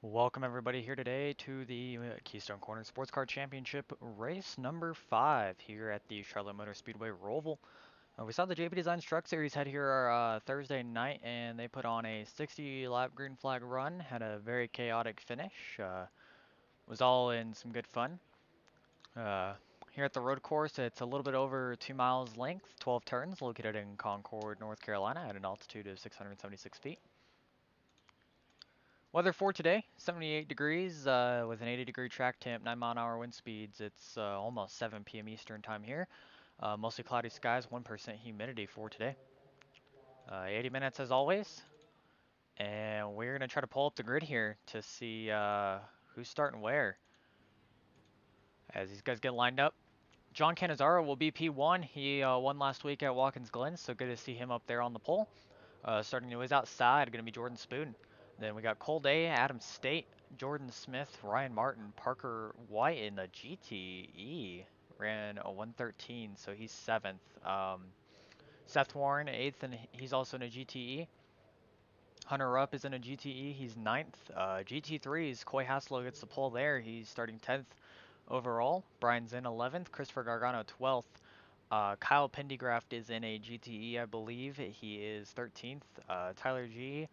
Welcome everybody here today to the Keystone Corner Sports Car Championship race number 5 here at the Charlotte Motor Speedway Roval. We saw the JP Designs Truck Series head here Thursday night, and they put on a 60 lap green flag run, had a very chaotic finish, was all in some good fun. Uh, Here at the road course, it's a little bit over 2 miles length, 12 turns, located in Concord, North Carolina at an altitude of 676 feet. Weather for today, 78 degrees with an 80-degree track temp, 9-mile-an-hour wind speeds. It's almost 7 p.m. Eastern time here. Mostly cloudy skies, 1% humidity for today. 80 minutes as always. And we're going to try to pull up the grid here to see who's starting where. As these guys get lined up. John Cannizzaro will be P1. He won last week at Watkins Glen, so good to see him up there on the pole. Starting to his outside, going to be Jordan Spoon. Then we got Cole Day, Adam State, Jordan Smith, Ryan Martin, Parker White in the GTE. Ran a 113, so he's 7th. Seth Warren, 8th, and he's also in a GTE. Hunter Rupp is in a GTE, he's 9th. GT3's Coy Haslow gets the pole there, he's starting 10th overall. Brian Zinn, 11th. Christopher Gargano, 12th. Kyle Pendergraft is in a GTE, I believe. He is 13th. Tyler G,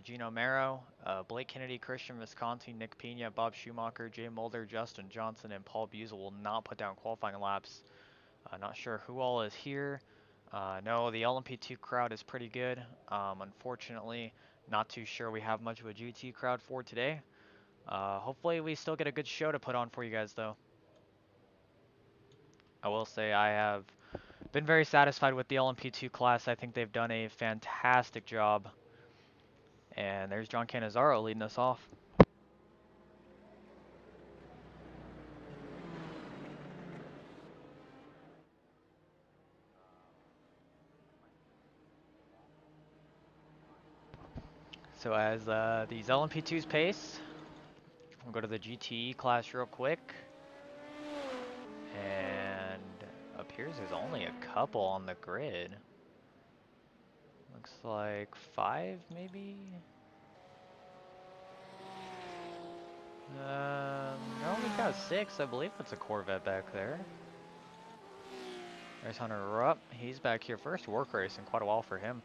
Gino Mero, Blake Kennedy, Christian Visconti, Nick Pena, Bob Schumacher, Jay Mulder, Justin Johnson, and Paul Buzel will not put down qualifying laps. Not sure who all is here. No, the LMP2 crowd is pretty good. Unfortunately, not too sure we have much of a GT crowd for today. Hopefully we still get a good show to put on for you guys though. I will say I have been very satisfied with the LMP2 class. I think they've done a fantastic job. And there's John Cannizzaro leading us off. So as these LMP2s pace, we'll go to the GTE class real quick. And appears there's only a couple on the grid. Looks like 5 maybe? No, we got 6. I believe that's a Corvette back there. There's Hunter Rupp. He's back here first. WORC racing, quite a while for him.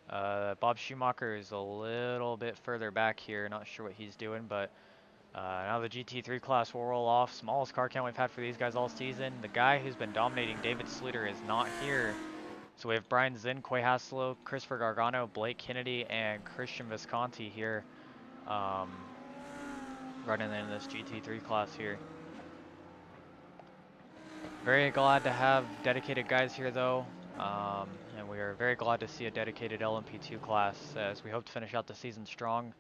Bob Schumacher is a little bit further back here. Not sure what he's doing, but now the GT3 class will roll off. Smallest car count we've had for these guys all season. The guy who's been dominating, David Sluter, is not here. So we have Brian Zinn, Coy Haslow, Christopher Gargano, Blake Kennedy, and Christian Visconti here running in this GT3 class here. Very glad to have dedicated guys here though. And we are very glad to see a dedicated LMP2 class as we hope to finish out the season strong.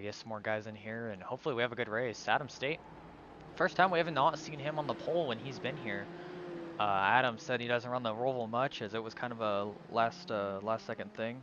Get some more guys in here and hopefully we have a good race. Adam State, first time we have not seen him on the pole when he's been here. Adam said he doesn't run the Roval much as it was kind of a last second thing.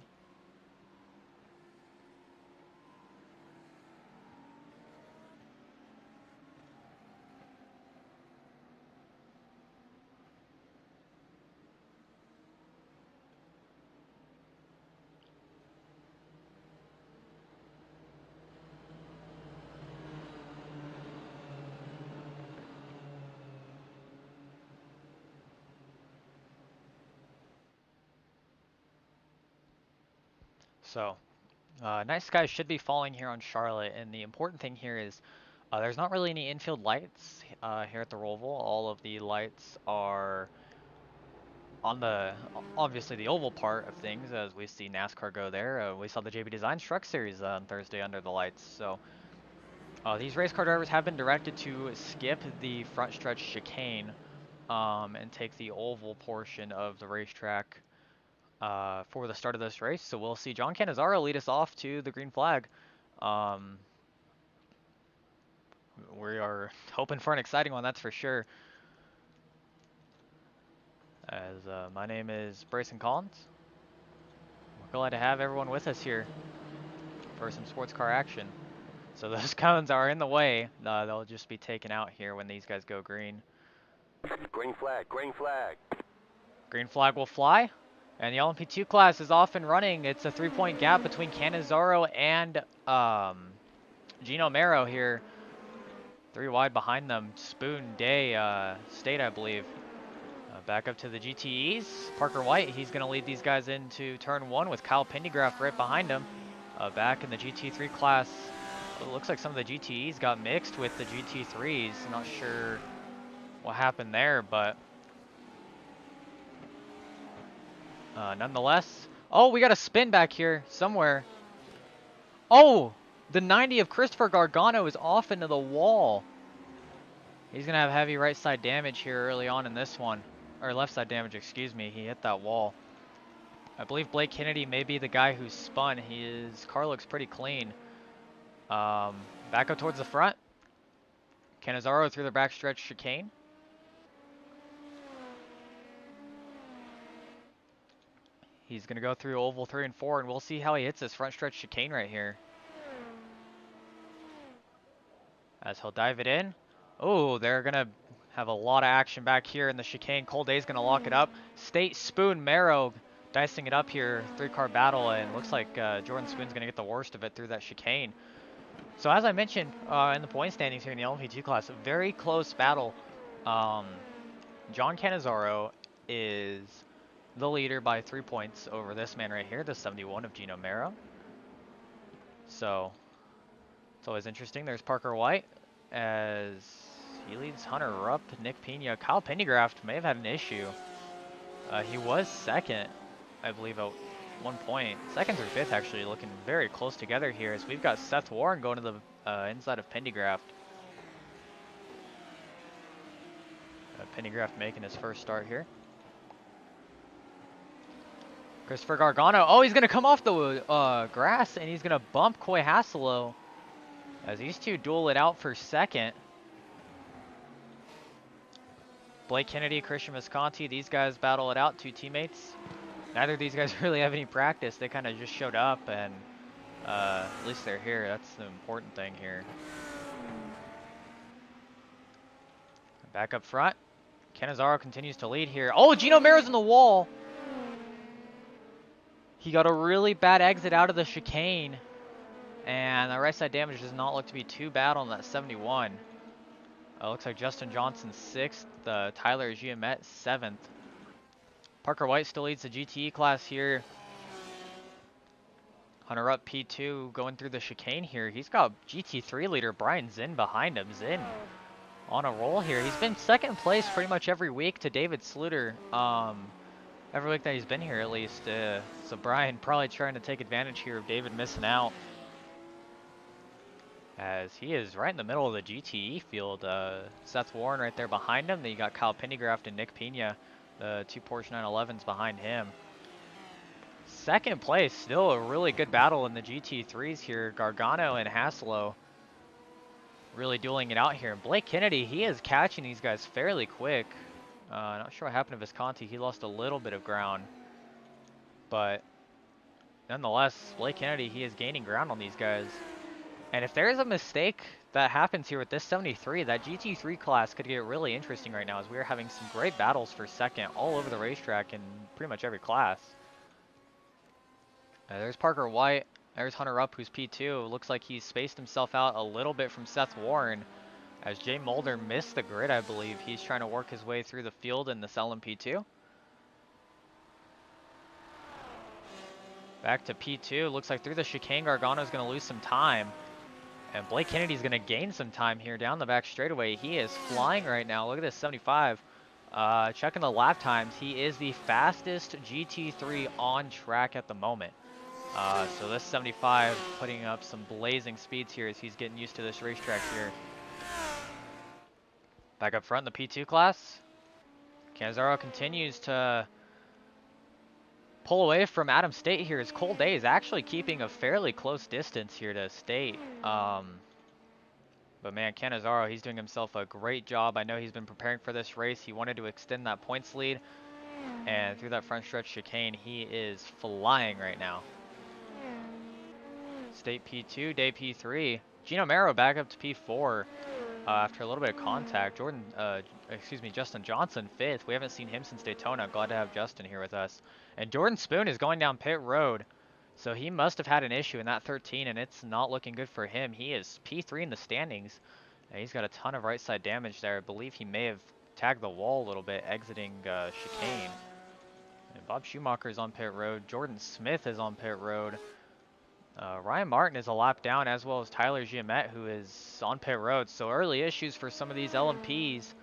So, night skies should be falling here on Charlotte, and the important thing here is there's not really any infield lights here at the Roval. All of the lights are on the, obviously the oval part of things, as we see NASCAR go there. We saw the JB Designs Truck Series on Thursday under the lights. So these race car drivers have been directed to skip the front stretch chicane and take the oval portion of the racetrack for the start of this race. So we'll see John Cannizzaro lead us off to the green flag. We are hoping for an exciting one, that's for sure. As my name is Braison Collins. We're glad to have everyone with us here for some sports car action. So those cones are in the way. They'll just be taken out here when these guys go green. Green flag, green flag. Green flag will fly. And the LMP2 class is off and running. It's a 3-point gap between Cannizzaro and Gino Mero here, 3 wide behind them. Spoon, Day, State, I believe. Back up to the GTEs. Parker White, he's going to lead these guys into turn 1 with Kyle Pendergraft right behind him. Back in the GT3 class, it looks like some of the GTEs got mixed with the GT3s. Not sure what happened there, but nonetheless. Oh, we got a spin back here somewhere. Oh, the 90 of Christopher Gargano is off into the wall. He's going to have heavy right side damage here early on in this one. Or left side damage, excuse me. He hit that wall. I believe Blake Kennedy may be the guy who spun. His car looks pretty clean. Back up towards the front. Cannizzaro through the backstretch chicane. He's going to go through oval 3 and 4, and we'll see how he hits this front stretch chicane right here. As he'll dive it in. Oh, they're going to have a lot of action back here in the chicane. Cole Day's going to lock it up. State, Spoon, Mero dicing it up here. 3-car battle, and looks like Jordan Spoon's going to get the worst of it through that chicane. So as I mentioned in the point standings here in the LMP2 class, a very close battle. John Cannizzaro is the leader by 3 points over this man right here, the 71 of Gino Mero. So it's always interesting. There's Parker White as he leads Hunter Rupp, Nick Pena. Kyle Pendergraft may have had an issue. He was second, I believe, at one point. Second through fifth actually looking very close together here as we've got Seth Warren going to the inside of Pendergraft. Pendergraft making his first start here. Christopher Gargano. Oh, he's going to come off the grass, and he's going to bump Coy Hasselo as these two duel it out for second. Blake Kennedy, Christian Visconti, these guys battle it out, 2 teammates. Neither of these guys really have any practice. They kind of just showed up, and at least they're here. That's the important thing here. Back up front. Cannizzaro continues to lead here. Oh, Gino Mero's in the wall. He got a really bad exit out of the chicane. And the right side damage does not look to be too bad on that 71. Looks like Justin Johnson 6th. Tyler Giamet 7th. Parker White still leads the GTE class here. Hunter up P2 going through the chicane here. He's got GT3 leader Brian Zinn behind him. Zinn on a roll here. He's been second place pretty much every week to David Sluter. Every week that he's been here at least. So Brian probably trying to take advantage here of David missing out. As he is right in the middle of the GTE field. Seth Warren right there behind him. Then you got Kyle Pendergraft and Nick Pena, the 2 Porsche 911s behind him. Second place, still a really good battle in the GT3s here. Gargano and Hasselo really dueling it out here. And Blake Kennedy, he is catching these guys fairly quick. Not sure what happened to Visconti. He lost a little bit of ground. But nonetheless, Blake Kennedy, he is gaining ground on these guys. And if there is a mistake that happens here with this 73, that GT3 class could get really interesting right now as we are having some great battles for second all over the racetrack in pretty much every class. There's Parker White. There's Hunter Rupp, who's P2. Looks like he's spaced himself out a little bit from Seth Warren. As Jay Mulder missed the grid, I believe. He's trying to work his way through the field in this LMP2. Back to P2. Looks like through the chicane, Gargano's going to lose some time. And Blake Kennedy's going to gain some time here down the back straightaway. He is flying right now. Look at this, 75. Checking the lap times. He is the fastest GT3 on track at the moment. So this 75 putting up some blazing speeds here as he's getting used to this racetrack here. Back up front in the P2 class. Cannizzaro continues to pull away from Adam State here as Cole Day is actually keeping a fairly close distance here to State. But man, Cannizzaro, he's doing himself a great job. I know he's been preparing for this race. He wanted to extend that points lead. And through that front stretch chicane, he is flying right now. State P2, Day P3. Gino Mero back up to P4 after a little bit of contact. Justin Johnson 5th. We haven't seen him since Daytona. Glad to have Justin here with us. And Jordan Spoon is going down pit road. So he must have had an issue in that 13, and it's not looking good for him. He is P3 in the standings. He's got a ton of right side damage there. I believe he may have tagged the wall a little bit exiting chicane. And Bob Schumacher is on pit road. Jordan Smith is on pit road. Ryan Martin is a lap down, as well as Tyler Giamet, who is on pit road. So early issues for some of these LMPs,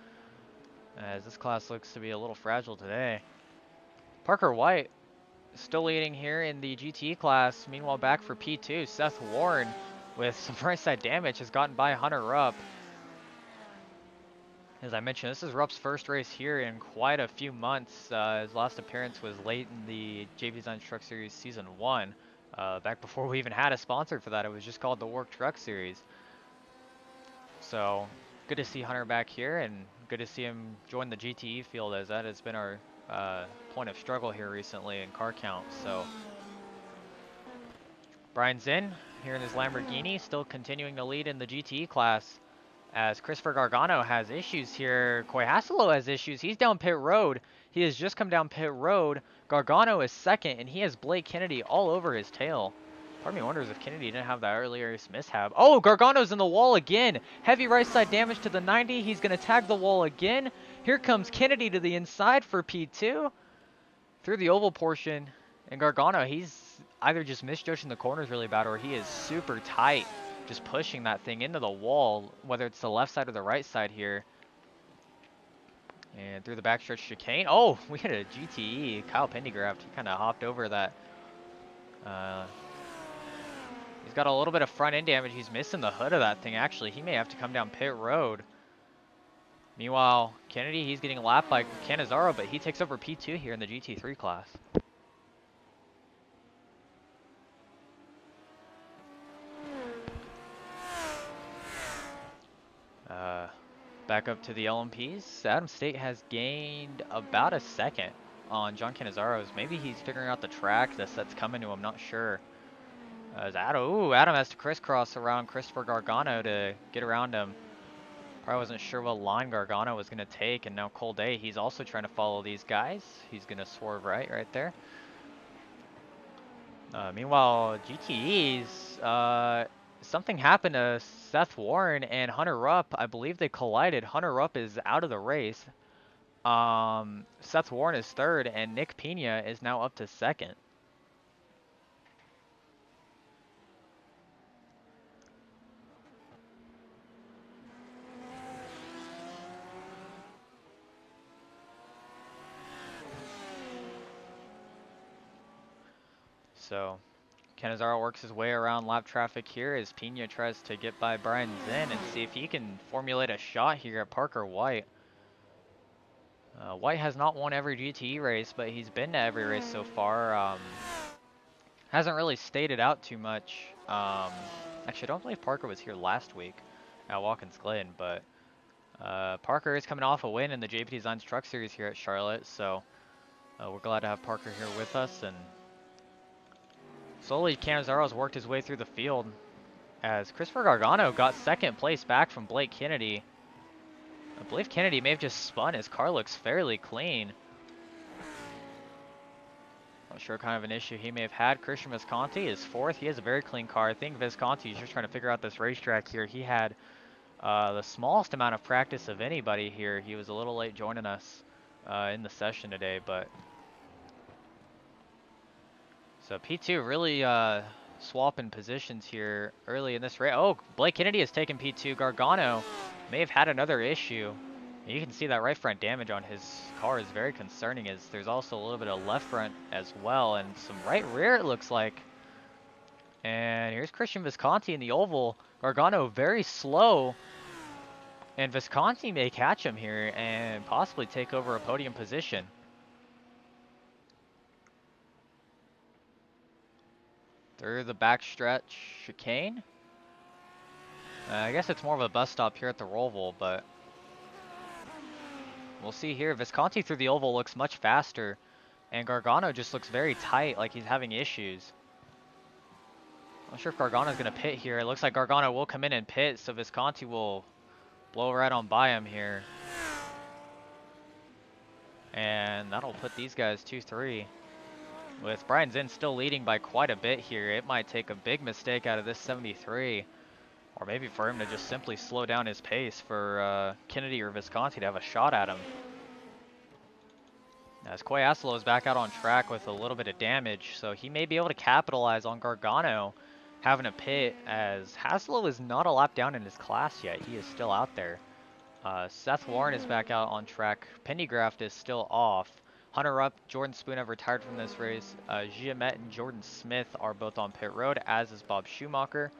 as this class looks to be a little fragile today. Parker White still leading here in the GTE class. Meanwhile, back for P2, Seth Warren with some right side damage has gotten by Hunter Rupp. As I mentioned, this is Rupp's first race here in quite a few months. His last appearance was late in the JV Design Truck Series Season 1. Back before we even had a sponsor for that, it was just called the WORC Truck Series. So, good to see Hunter back here, and good to see him join the GTE field, as that has been our point of struggle here recently in car count. So, Brian Zinn here in his Lamborghini, still continuing to lead in the GTE class. As Christopher Gargano has issues here. Coy Hasselo has issues. He's down pit road. He has just come down pit road. Gargano is second, and he has Blake Kennedy all over his tail. Part of me wonders if Kennedy didn't have that earlier mishap. Oh, Gargano's in the wall again. Heavy right side damage to the 90. He's going to tag the wall again. Here comes Kennedy to the inside for P2. Through the oval portion. And Gargano, he's either just misjudging the corners really bad, or he is super tight, just pushing that thing into the wall, whether it's the left side or the right side here. And through the backstretch chicane. Oh, we had a GTE. Kyle Pendergraft, he kind of hopped over that. He's got a little bit of front end damage. He's missing the hood of that thing, actually. He may have to come down pit road. Meanwhile, Kennedy, he's getting lapped by Cannizzaro, but he takes over P2 here in the GT3 class. Back up to the LMPs. Adam State has gained about a second on John Cannizzaro's. Maybe he's figuring out the track that's coming to him, not sure. As Adam has to crisscross around Christopher Gargano to get around him. Probably wasn't sure what line Gargano was going to take, and now Cole Day, he's also trying to follow these guys. He's going to swerve right there. Meanwhile, GTEs, something happened to Seth Warren and Hunter Rupp. I believe they collided. Hunter Rupp is out of the race. Seth Warren is third, and Nick Pena is now up to second. So, Cannizzaro works his way around lap traffic here as Pena tries to get by Brian Zinn and see if he can formulate a shot here at Parker White. White has not won every GTE race, but he's been to every race so far. Hasn't really stayed it out too much. Actually, I don't believe Parker was here last week at Watkins Glen, but Parker is coming off a win in the JP Designs Truck Series here at Charlotte, so we're glad to have Parker here with us. And slowly, Cannizzaro's worked his way through the field as Christopher Gargano got second place back from Blake Kennedy. I believe Kennedy may have just spun. His car looks fairly clean. Not sure what kind of an issue he may have had. Christian Visconti is fourth. He has a very clean car. I think Visconti is just trying to figure out this racetrack here. He had the smallest amount of practice of anybody here. He was a little late joining us in the session today, but so P2 really swapping positions here early in this race. Oh, Blake Kennedy has taken P2. Gargano may have had another issue. You can see that right front damage on his car is very concerning, as there's also a little bit of left front as well, and some right rear it looks like. And here's Christian Visconti in the oval. Gargano very slow, and Visconti may catch him here and possibly take over a podium position. Through the backstretch chicane. I guess it's more of a bus stop here at the Roval, but we'll see here. Visconti through the oval looks much faster, and Gargano just looks very tight, like he's having issues. Not sure if Gargano's going to pit here. It looks like Gargano will come in and pit, so Visconti will blow right on by him here. And that'll put these guys 2-3. With Brian Zinn still leading by quite a bit here, it might take a big mistake out of this 73, or maybe for him to just simply slow down his pace for Kennedy or Visconti to have a shot at him. As Koy Asolo is back out on track with a little bit of damage, so he may be able to capitalize on Gargano having a pit, as Haslow is not a lap down in his class yet. He is still out there. Seth Warren is back out on track. Pendergraft is still off. Hunter Rupp, Jordan Spoon have retired from this race. Giamet and Jordan Smith are both on pit road, as is Bob Schumacher.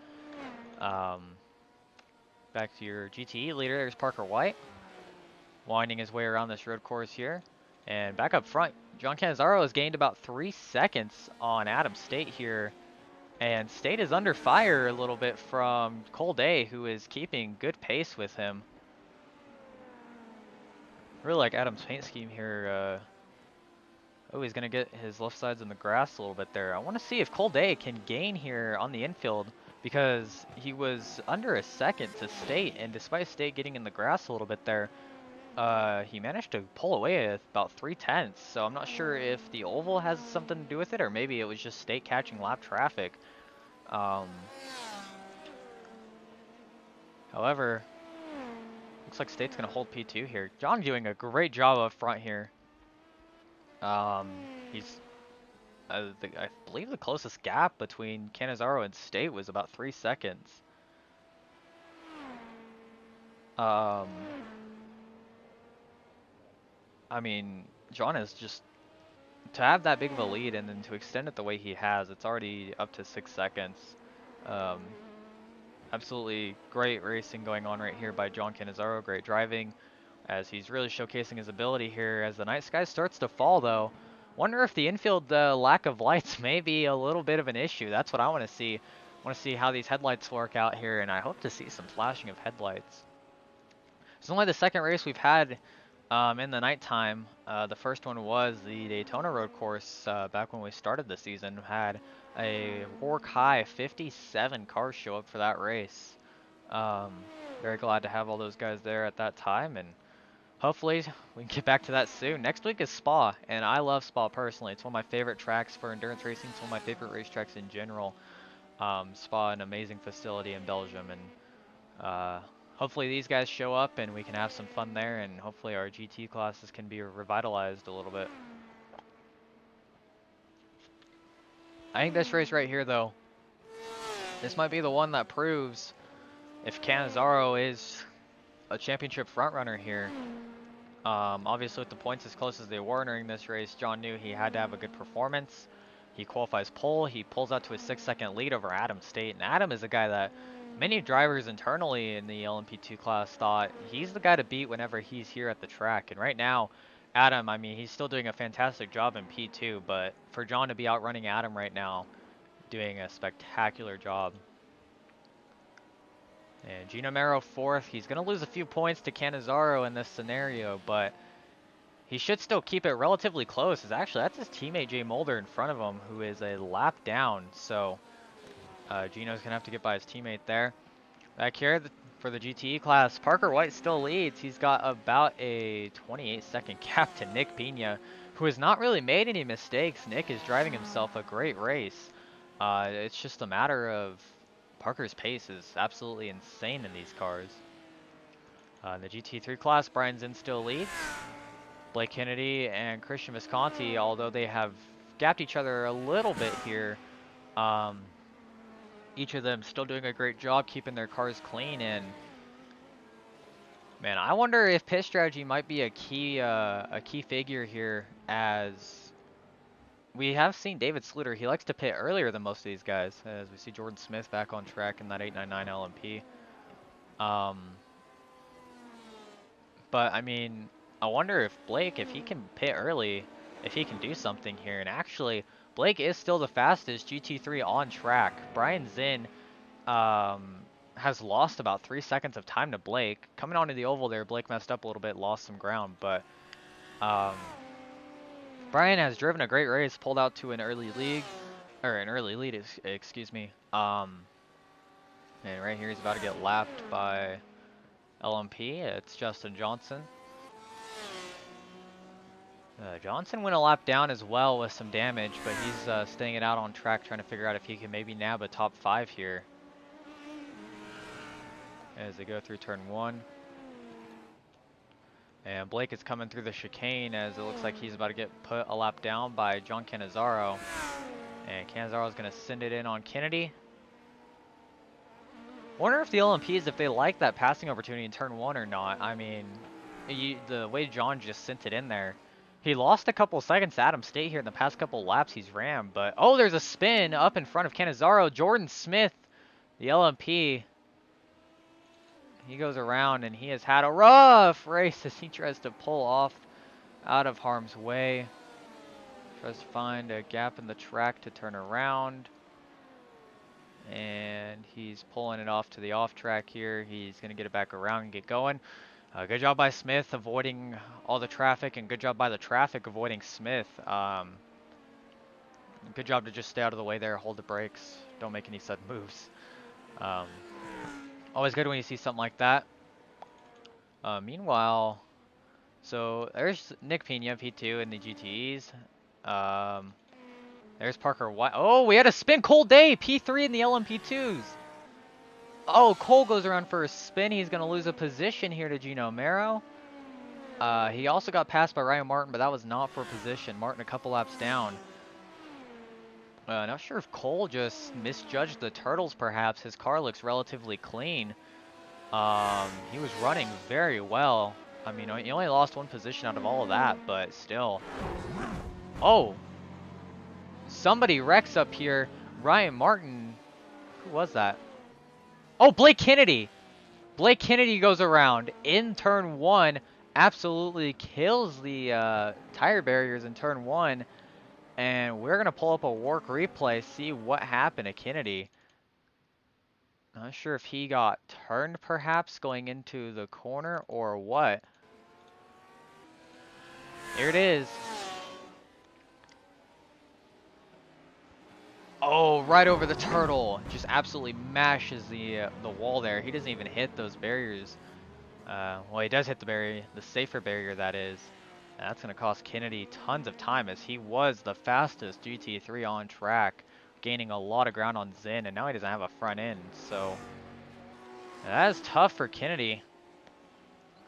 Back to your GTE leader, there's Parker White, winding his way around this road course here. And back up front, John Cannizzaro has gained about 3 seconds on Adam State here. And State is under fire a little bit from Cole Day, who is keeping good pace with him. Really like Adam's paint scheme here. Oh, he's going to get his left sides in the grass a little bit there. I want to see if Cole Day can gain here on the infield, because he was under a second to State, and despite State getting in the grass a little bit there, he managed to pull away with about 3/10. So I'm not sure if the oval has something to do with it, or maybe it was just State catching lap traffic. However, looks like State's going to hold P2 here. John doing a great job up front here. He's, I believe the closest gap between Cannizzaro and State was about 3 seconds. I mean, John is just, to have that big of a lead and then to extend it the way he has, it's already up to 6 seconds. Absolutely great racing going on right here by John Cannizzaro. Great driving, as he's really showcasing his ability here. As the night sky starts to fall, though, wonder if the infield lack of lights may be a little bit of an issue. That's what I want to see. I want to see how these headlights work out here, and I hope to see some flashing of headlights. It's only the second race we've had in the nighttime. The first one was the Daytona road course back when we started the season. Had a WORC high 57 cars show up for that race. Very glad to have all those guys there at that time, and hopefully we can get back to that soon. Next week is Spa, and I love Spa personally. It's one of my favorite tracks for endurance racing. It's one of my favorite racetracks in general. Spa, an amazing facility in Belgium, and hopefully these guys show up and we can have some fun there, and hopefully our GT classes can be revitalized a little bit. I think this race right here, though, this might be the one that proves if Cannizzaro is a championship frontrunner here. Obviously, with the points as close as they were during this race, John knew he had to have a good performance. He qualifies pole. He pulls out to a 6-second lead over Adam State, and Adam is a guy that many drivers internally in the LMP2 class thought he's the guy to beat whenever he's here at the track. And right now, Adam, I mean, he's still doing a fantastic job in P2, but for John to be outrunning Adam right now, doing a spectacular job. And Gino Mero fourth. He's going to lose a few points to Cannizzaro in this scenario, but he should still keep it relatively close. Actually, that's his teammate Jay Mulder in front of him, who is a lap down. So Gino's going to have to get by his teammate there. Back here for the GTE class, Parker White still leads. He's got about a 28-second gap to Nick Pena, who has not really made any mistakes. Nick is driving himself a great race. It's just a matter of Parker's pace is absolutely insane in these cars. The GT3 class, Brian Zinn still leads. Blake Kennedy and Christian Visconti, although they have gapped each other a little bit here, each of them still doing a great job keeping their cars clean. And man, I wonder if pit strategy might be a key figure here, as we have seen David Sluter. He likes to pit earlier than most of these guys, as we see Jordan Smith back on track in that 899 LMP. But I mean, I wonder if Blake, if he can pit early, if he can do something here. And actually, Blake is still the fastest GT3 on track. Brian Zinn has lost about 3 seconds of time to Blake. Coming onto the oval there, Blake messed up a little bit, lost some ground, but Brian has driven a great race, pulled out to an early lead, excuse me. And right here he's about to get lapped by LMP. It's Justin Johnson. Johnson went a lap down as well with some damage, but he's staying it out on track, trying to figure out if he can maybe nab a top 5 here as they go through turn 1. And Blake is coming through the chicane as it looks like he's about to get put a lap down by John Cannizzaro. And Cannizzaro is going to send it in on Kennedy. Wonder if the LMPs, if they like that passing opportunity in turn 1 or not. I mean, the way John just sent it in there. He lost a couple seconds to Adam State here in the past couple laps he's rammed. But, oh, there's a spin up in front of Cannizzaro. Jordan Smith, the LMP. He goes around and he has had a rough race as he tries to pull off out of harm's way. Tries to find a gap in the track to turn around. And he's pulling it off to the off track here. He's going to get it back around and get going. Good job by Smith avoiding all the traffic, and good job by the traffic avoiding Smith. Good job to just stay out of the way there, hold the brakes, don't make any sudden moves. Always good when you see something like that. Meanwhile, so there's Nick Pena, P2 in the GTEs. There's Parker White. Oh, we had a spin. Cole Day, P3 in the LMP2s. Oh, Cole goes around for a spin. He's going to lose a position here to Gino Mero. He also got passed by Ryan Martin, but that was not for position. Martin a couple laps down. Not sure if Cole just misjudged the turtles, perhaps. His car looks relatively clean. He was running very well. I mean, he only lost one position out of all of that, but still. Oh! Somebody wrecks up here. Ryan Martin. Who was that? Oh, Blake Kennedy. Blake Kennedy goes around in turn 1. Absolutely kills the tire barriers in turn 1. And we're going to pull up a WORC replay, see what happened to Kennedy. Not sure if he got turned perhaps going into the corner or what. Here it is. Oh, right over the turtle. Just absolutely mashes the wall there. He doesn't even hit those barriers. Well, he does hit the barrier, the safer barrier that is. And that's going to cost Kennedy tons of time as he was the fastest GT3 on track, gaining a lot of ground on Zen, and now he doesn't have a front end. So that is tough for Kennedy.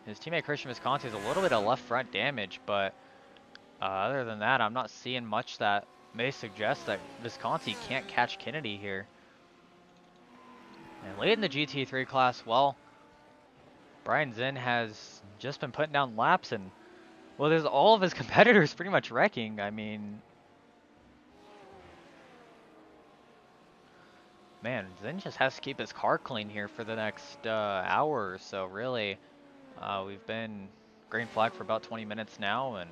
His teammate Christian Visconti has a little bit of left front damage, but other than that, I'm not seeing much that may suggest that Visconti can't catch Kennedy here. And late in the GT3 class, well, Brian Zen has just been putting down laps, and well, there's all of his competitors pretty much wrecking. I mean, man, Zen just has to keep his car clean here for the next hour or so, really. We've been green flag for about 20 minutes now, and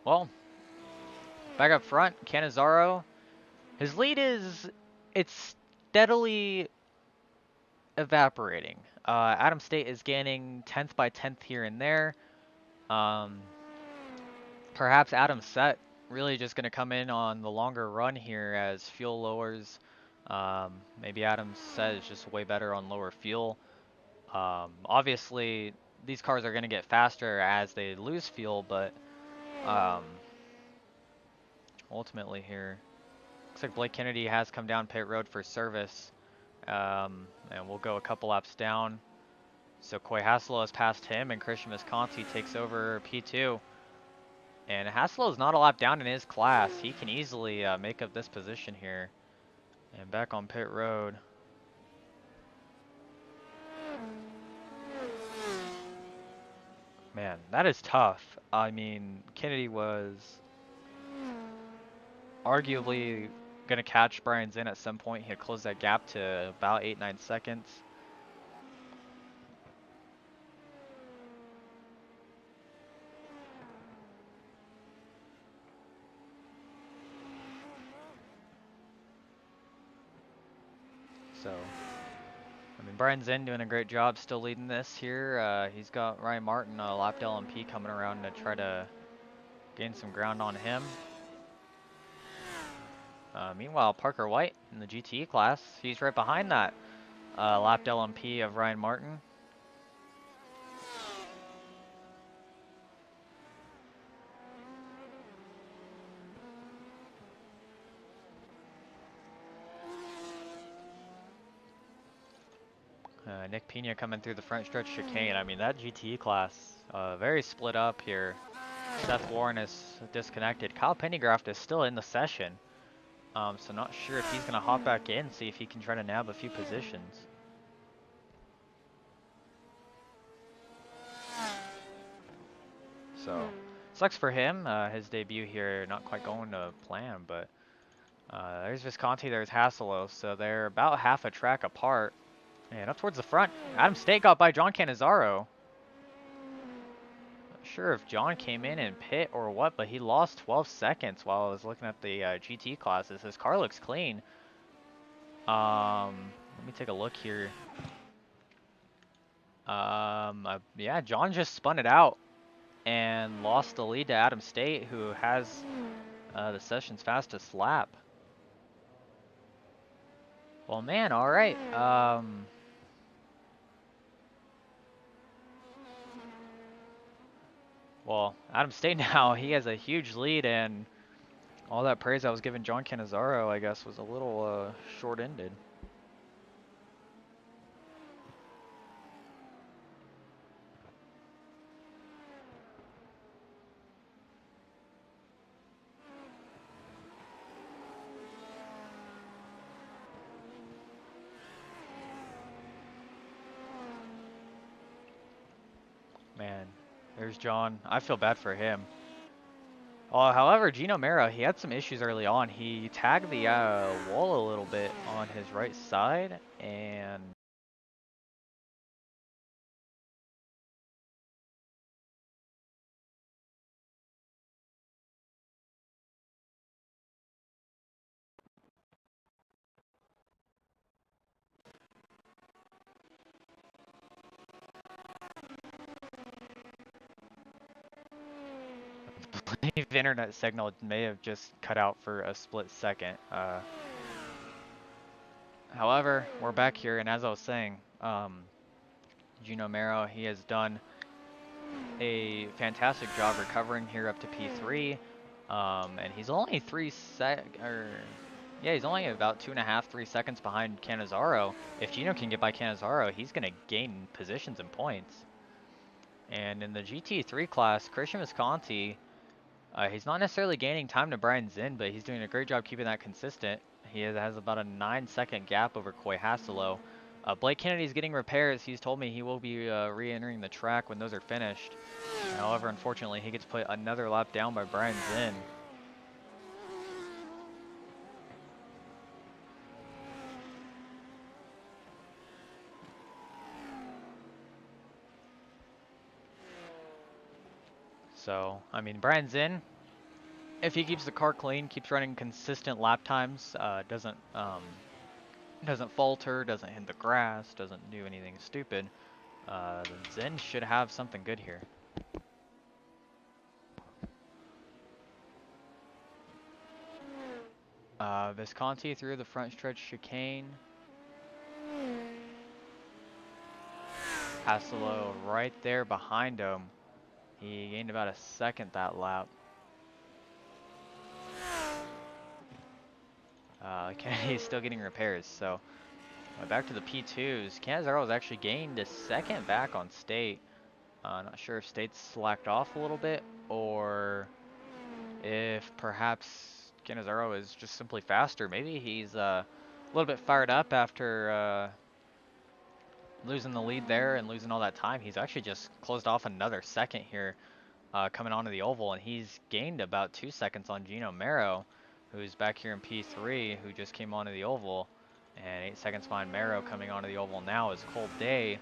well, back up front, Cannizzaro. His lead is, it's steadily evaporating. Adam State is gaining 10th by 10th here and there. Perhaps Adam Set really just going to come in on the longer run here as fuel lowers. Maybe Adam Set is just way better on lower fuel. Obviously, these cars are going to get faster as they lose fuel, but ultimately here, looks like Blake Kennedy has come down pit road for service. And we'll go a couple laps down. So Coy Hasselo has passed him, and Christian Visconti takes over P2. And Hasselo is not a lap down in his class. He can easily make up this position here. And back on pit road. Man, that is tough. I mean, Kennedy was arguably going to catch Brian Zen at some point. He had closed that gap to about 8-9 seconds. So, I mean, Brian Zen doing a great job still leading this here. He's got Ryan Martin, lapped LMP, coming around to try to gain some ground on him. Meanwhile, Parker White in the GTE class, he's right behind that lapped LMP of Ryan Martin. Nick Pena coming through the front stretch chicane. I mean, that GTE class, very split up here. Seth Warren is disconnected. Kyle Pennygraft is still in the session. So not sure if he's going to hop back in, see if he can try to nab a few positions. So, sucks for him. His debut here not quite going to plan, but there's Visconti, there's Hasselo, so they're about half a track apart. And up towards the front, Adam State got by John Cannizzaro. Not sure if John came in and pit or what, but he lost 12 seconds while I was looking at the GT classes. His car looks clean. Let me take a look here. Yeah, John just spun it out and lost the lead to Adam State, who has the session's fastest lap. Well, man, all right. Well, Adam State now, he has a huge lead, and all that praise I was giving John Cannizzaro, I guess, was a little short-ended. Man, there's John. I feel bad for him. However, Gino Mera, he had some issues early on. He tagged the wall a little bit on his right side, and I believe internet signal may have just cut out for a split second. However, we're back here, and as I was saying, Gino Mero, he has done a fantastic job recovering here up to P3, and he's only he's only about 2.5, 3 seconds behind Cannizzaro. If Gino can get by Cannizzaro, he's going to gain positions and points. And in the GT3 class, Christian Visconti, he's not necessarily gaining time to Brian Zinn, but he's doing a great job keeping that consistent. He has about a 9-second gap over Coy Hasselo. Blake Kennedy's getting repairs. He's told me he will be re-entering the track when those are finished. However, unfortunately, he gets put another lap down by Brian Zinn. So, I mean, Brian Zinn, if he keeps the car clean, keeps running consistent lap times, doesn't falter, doesn't hit the grass, doesn't do anything stupid, then Zinn should have something good here. Visconti through the front stretch chicane. Hasselo right there behind him. He gained about a second that lap. Kennedy's still getting repairs, so back to the P2s. Cannizzaro has actually gained a second back on State. Not sure if State's slacked off a little bit, or if perhaps Cannizzaro is just simply faster. Maybe he's a little bit fired up after losing the lead there and losing all that time. He's actually just closed off another second here coming onto the oval, and he's gained about 2 seconds on Gino Mero, who's back here in P3, who just came onto the oval, and 8 seconds behind Mero coming onto the oval now is Cold Day.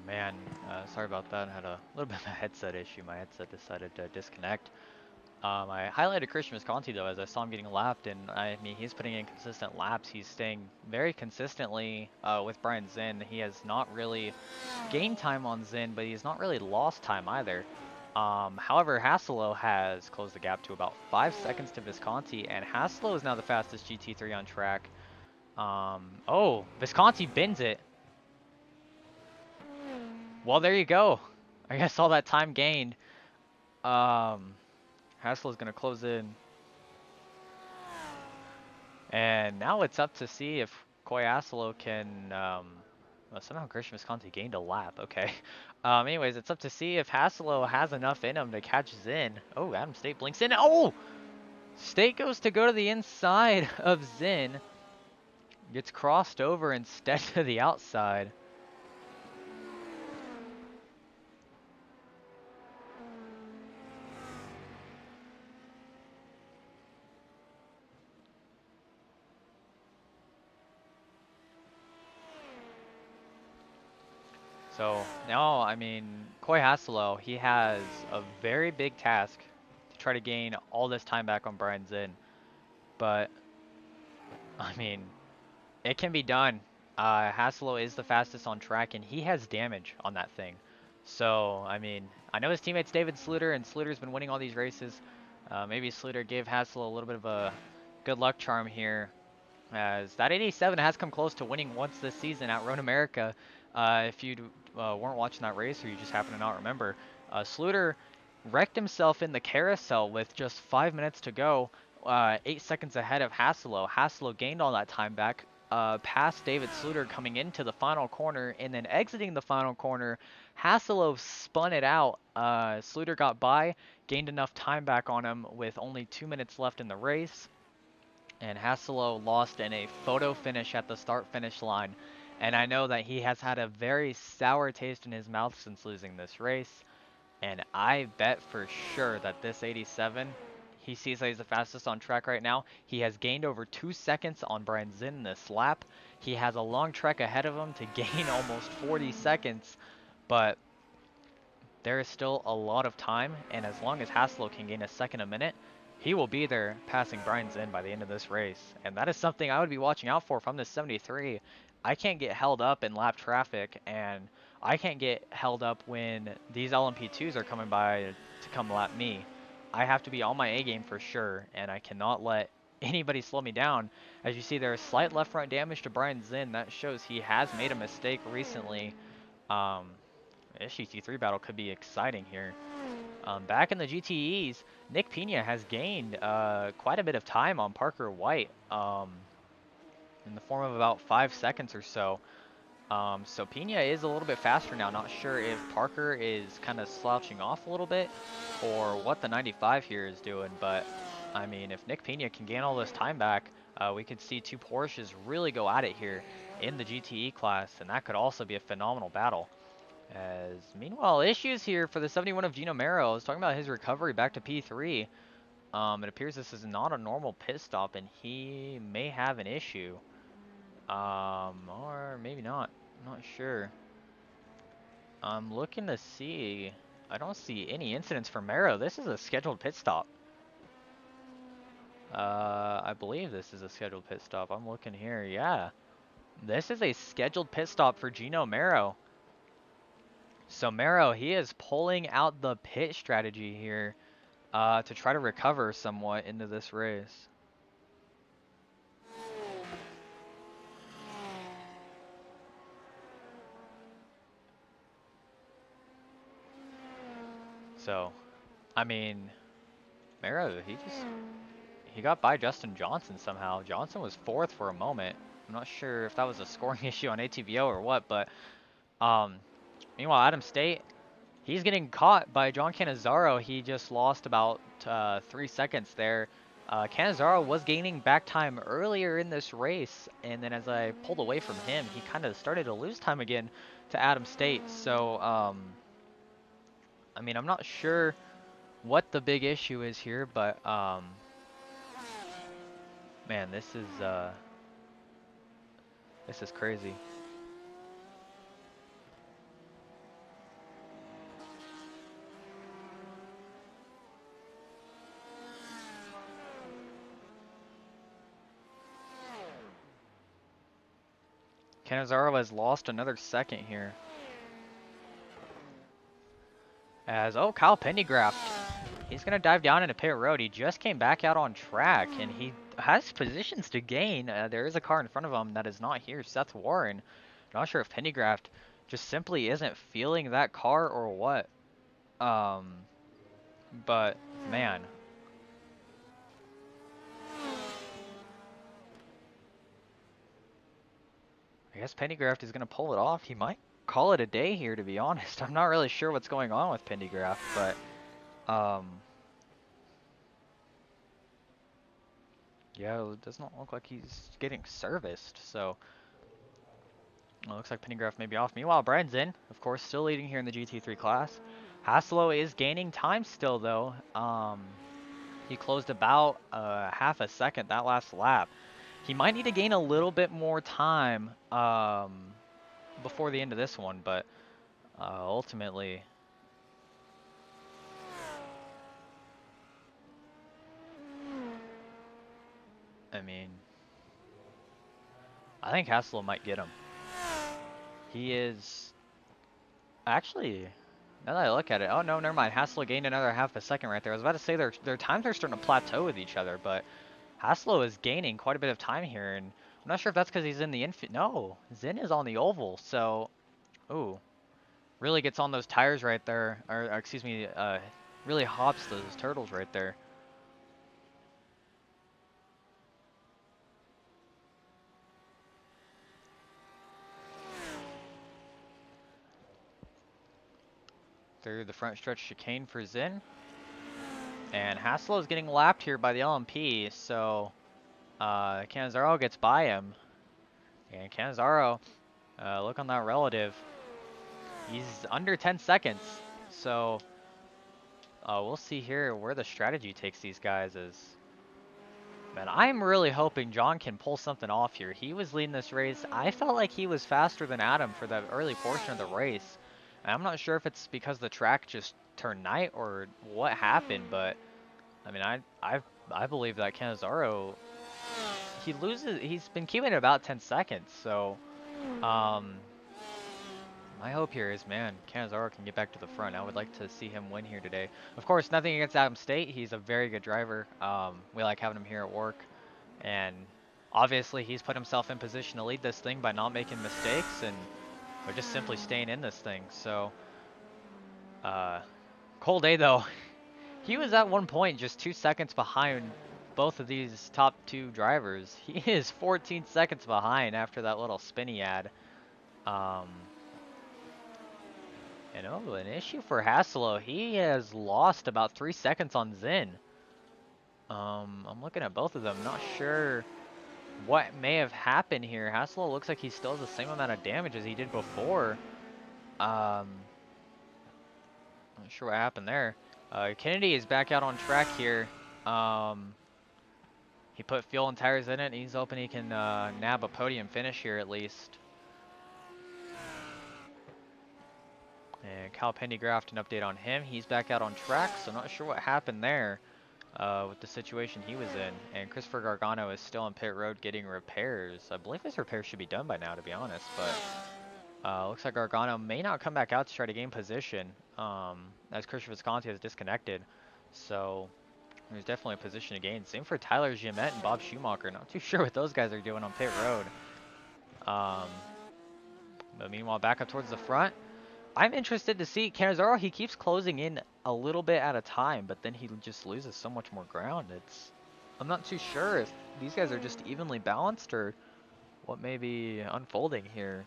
Man, sorry about that. I had a little bit of a headset issue. My headset decided to disconnect. I highlighted Christian Visconti though, as I saw him getting lapped, and I mean he's putting in consistent laps. He's staying very consistently with Brian Zinn. He has not really gained time on Zinn, but he's not really lost time either. However, Hasselo has closed the gap to about 5 seconds to Visconti, and Hasselo is now the fastest GT3 on track. Oh, Visconti bins it. Well, there you go. I guess all that time gained. Hassel's gonna close in. And now it's up to see if Koy Hasselo can, well, somehow Christian Visconti gained a lap, okay. Anyways, it's up to see if Hasselo has enough in him to catch Zinn. Oh, Adam State blinks in. Oh! State goes to go to the inside of Zinn. Gets crossed over instead to the outside. So now, I mean, Koy Hasselo, he has a very big task to try to gain all this time back on Brian Zinn. But, I mean, it can be done. Hasselo is the fastest on track, and he has damage on that thing. So, I mean, I know his teammate's David Sluter, and Sluter's been winning all these races. Maybe Sluter gave Hasselo a little bit of a good luck charm here, as that 87 has come close to winning once this season at Road America. If you weren't watching that race or you just happen to not remember, Sluter wrecked himself in the carousel with just 5 minutes to go, 8 seconds ahead of Hasselo. Hasselo gained all that time back, past David Sluter coming into the final corner, and then exiting the final corner, Hasselo spun it out. Sluter got by, gained enough time back on him with only 2 minutes left in the race, and Hasselo lost in a photo finish at the start-finish line. And I know that he has had a very sour taste in his mouth since losing this race. And I bet for sure that this 87, he sees that he's the fastest on track right now. He has gained over 2 seconds on Brian Zinn this lap. He has a long trek ahead of him to gain almost 40 seconds. But there is still a lot of time, and as long as Hasselo can gain a second a minute, he will be there passing Brian Zinn by the end of this race. And that is something I would be watching out for from this 73. I can't get held up in lap traffic, and I can't get held up when these LMP2s are coming by to come lap me. I have to be on my A game for sure, and I cannot let anybody slow me down. As you see, there is slight left front damage to Brian Zinn. That shows he has made a mistake recently. This GT3 battle could be exciting here. Back in the GTEs, Nick Pena has gained quite a bit of time on Parker White, in the form of about 5 seconds or so. So Pena is a little bit faster now. Not sure if Parker is kind of slouching off a little bit or what the 95 here is doing, but I mean, if Nick Pena can gain all this time back, we could see two Porsches really go at it here in the GTE class, and that could also be a phenomenal battle. As meanwhile, issues here for the 71 of Gino Mero. I was talking about his recovery back to P3. It appears this is not a normal pit stop, and he may have an issue. Or maybe not. I'm not sure. I'm looking to see. I don't see any incidents for Mero. This is a scheduled pit stop. I believe this is a scheduled pit stop. I'm looking here. Yeah. This is a scheduled pit stop for Gino Mero. So Mero, he is pulling out the pit strategy here to try to recover somewhat into this race. So, I mean, Mero, he got by Justin Johnson somehow. Johnson was fourth for a moment. I'm not sure if that was a scoring issue on ATVO or what, but meanwhile, Adam State, he's getting caught by John Cannizzaro. He just lost about 3 seconds there. Cannizzaro was gaining back time earlier in this race, and then as I pulled away from him, he kind of started to lose time again to Adam State. So, I mean, I'm not sure what the big issue is here, but man, this is crazy. Cannizzaro has lost another second here. As, oh, Kyle Pendergraft. He's going to dive down into pit road. He just came back out on track, and he has positions to gain. There is a car in front of him that is not here, Seth Warren. Not sure if Pendergraft just simply isn't feeling that car or what. But, man. I guess Pendergraft is going to pull it off. He might call it a day here, to be honest. I'm not really sure what's going on with Pendergraft, but yeah, it does not look like he's getting serviced. So it looks like Pendergraft may be off. Meanwhile, Brian's in, of course, still leading here in the GT3 class. Haslow is gaining time still, though. He closed about half a second that last lap. He might need to gain a little bit more time before the end of this one, but ultimately, I mean, I think Haslow might get him. He is actually, now that I look at it, oh no, never mind. Haslow gained another half a second right there. I was about to say their times are starting to plateau with each other, but Haslow is gaining quite a bit of time here, and I'm not sure if that's because he's in the infield. No, Zinn is on the oval, so, ooh, really gets on those tires right there, or excuse me, really hops those turtles right there. Through the front stretch chicane for Zinn. And Haslow is getting lapped here by the LMP, so Cannizzaro gets by him. And Cannizzaro, look on that relative. He's under 10 seconds. So we'll see here where the strategy takes these guys is. Man, I'm really hoping John can pull something off here. He was leading this race. I felt like he was faster than Adam for the early portion of the race. And I'm not sure if it's because the track just turned night or what happened, but I mean, I believe that Cannizzaro, he's been keeping it about 10 seconds. So, my hope here is, man, Cannizzaro can get back to the front. I would like to see him win here today. Of course, nothing against Adam State. He's a very good driver. We like having him here at WORC. And obviously, he's put himself in position to lead this thing by not making mistakes and or just simply staying in this thing. So, Cole Day, though, he was at one point just 2 seconds behind both of these top two drivers. He is 14 seconds behind after that little spin he had. And oh, an issue for Haslow. He has lost about 3 seconds on Zinn. I'm looking at both of them. Not sure what may have happened here. Haslow looks like he still has the same amount of damage as he did before. Not sure what happened there. Kennedy is back out on track here. He put fuel and tires in it, and he's hoping he can nab a podium finish here at least. And Kyle Pendergraft, an update on him. He's back out on track, so not sure what happened there with the situation he was in. And Christopher Gargano is still on pit road getting repairs. I believe his repairs should be done by now, to be honest, but looks like Gargano may not come back out to try to gain position as Christian Visconti has disconnected. So there's definitely a position to gain. Same for Tyler Giamette and Bob Schumacher. Not too sure what those guys are doing on pit road. But meanwhile, back up towards the front. I'm interested to see Cannizzaro. He keeps closing in a little bit at a time, but then he just loses so much more ground. I'm not too sure if these guys are just evenly balanced or what may be unfolding here.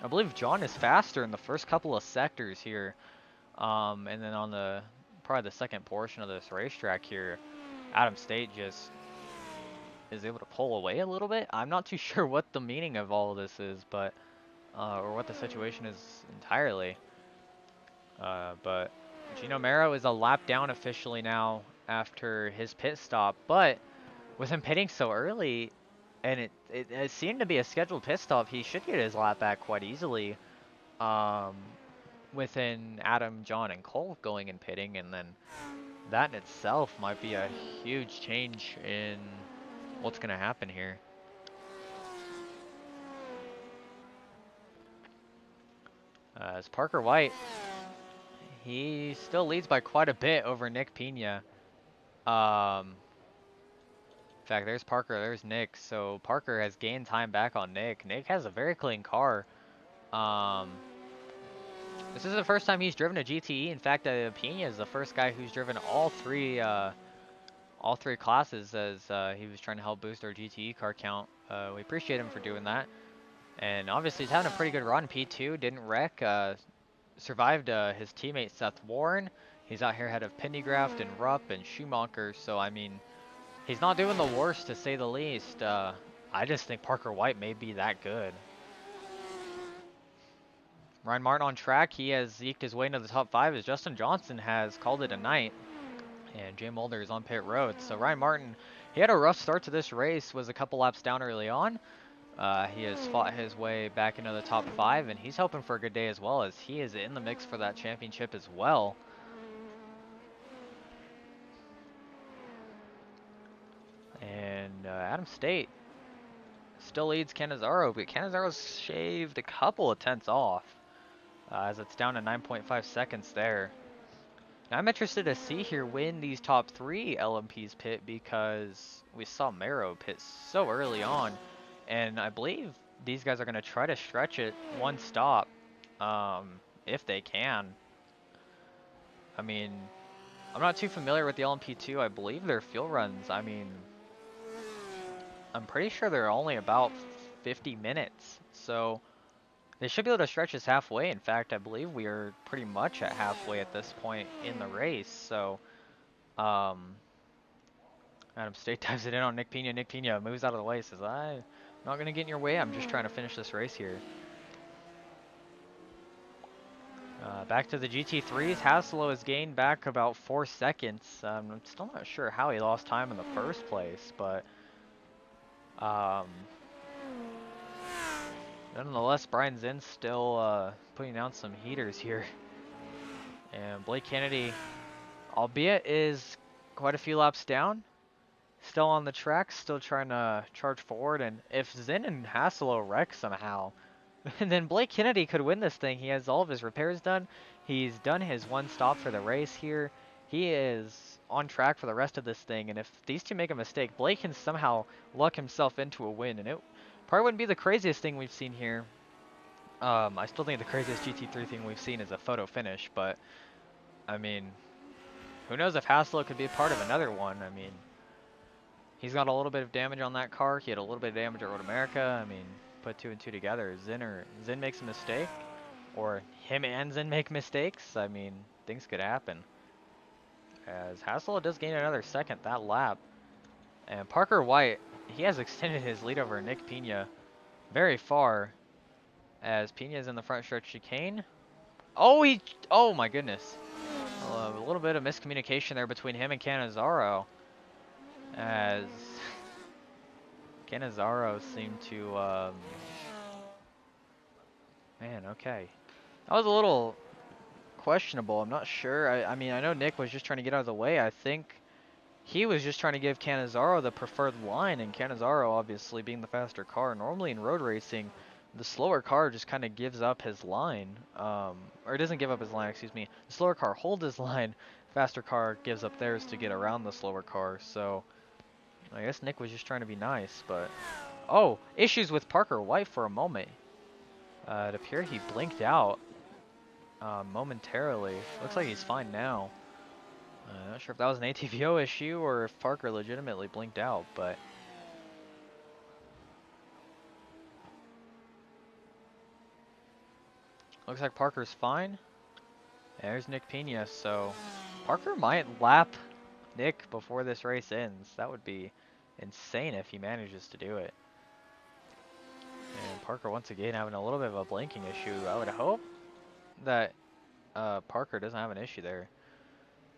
I believe John is faster in the first couple of sectors here. And then on probably the second portion of this racetrack here, Adam State just is able to pull away a little bit. I'm not too sure what the meaning of all of this is, but or what the situation is entirely. But Gino Mero is a lap down officially now after his pit stop, but with him pitting so early, and it seemed to be a scheduled pit stop, he should get his lap back quite easily. Within Adam, John, and Cole going and pitting, and then that in itself might be a huge change in what's going to happen here. As Parker White, he still leads by quite a bit over Nick Pena. In fact, there's Parker, there's Nick. So Parker has gained time back on Nick. Nick has a very clean car. This is the first time he's driven a GTE. In fact, Pena is the first guy who's driven all three classes as he was trying to help boost our GTE car count. We appreciate him for doing that. And obviously he's having a pretty good run. P2 didn't wreck, survived his teammate Seth Warren. He's out here ahead of Pendergraft and Rupp and Schumacher. So I mean, he's not doing the worst to say the least. I just think Parker White may be that good. Ryan Martin on track. He has eked his way into the top 5 as Justin Johnson has called it a night. And Jay Mulder is on pit road. So Ryan Martin, he had a rough start to this race, was a couple laps down early on. He has fought his way back into the top 5, and he's hoping for a good day as well, as he is in the mix for that championship as well. And Adam State still leads Cannizzaro, but Canizzaro's shaved a couple of tenths off, as it's down to 9.5 seconds there. Now I'm interested to see here when these top 3 LMPs pit, because we saw Mero pit so early on, and I believe these guys are going to try to stretch it one stop, if they can. I mean, I'm not too familiar with the LMP2. I believe their fuel runs, I mean, I'm pretty sure they're only about 50 minutes, so they should be able to stretch us halfway. In fact, I believe we are pretty much at halfway at this point in the race. So, Adam State dives it in on Nick Pena. Nick Pena moves out of the way, says, I'm not going to get in your way. I'm just trying to finish this race here. Back to the GT3s. Hasselo has gained back about 4 seconds. I'm still not sure how he lost time in the first place, but nonetheless, Brian Zinn's still putting down some heaters here. And Blake Kennedy, albeit is quite a few laps down, still on the track, still trying to charge forward. And if Zinn and Hasselo wreck somehow, then Blake Kennedy could win this thing. He has all of his repairs done. He's done his one stop for the race here. He is on track for the rest of this thing. And if these two make a mistake, Blake can somehow luck himself into a win. And it probably wouldn't be the craziest thing we've seen here. I still think the craziest GT3 thing we've seen is a photo finish, but I mean, who knows if Hasselo could be a part of another one. I mean, he's got a little bit of damage on that car. He had a little bit of damage at Road America. I mean, put 2 and 2 together. Zinn makes a mistake, or him and Zinn make mistakes. I mean, things could happen. As Hasselo does gain another second that lap. And Parker White, he has extended his lead over Nick Pena very far, as Pena's in the front stretch chicane. Oh my goodness. A little bit of miscommunication there between him and Cannizzaro, as Cannizzaro seemed to, man, okay. That was a little questionable. I'm not sure. I mean, I know Nick was just trying to get out of the way. I think he was just trying to give Cannizzaro the preferred line, and Cannizzaro, obviously being the faster car, normally in road racing, the slower car just kind of gives up his line, or doesn't give up his line, excuse me. The slower car holds his line, faster car gives up theirs to get around the slower car. So I guess Nick was just trying to be nice, but issues with Parker White for a moment. It appeared he blinked out momentarily. Looks like he's fine now. Not sure if that was an ATVO issue or if Parker legitimately blinked out, but looks like Parker's fine. There's Nick Pena, so Parker might lap Nick before this race ends. That would be insane if he manages to do it. And Parker once again having a little bit of a blinking issue. I would hope that Parker doesn't have an issue there,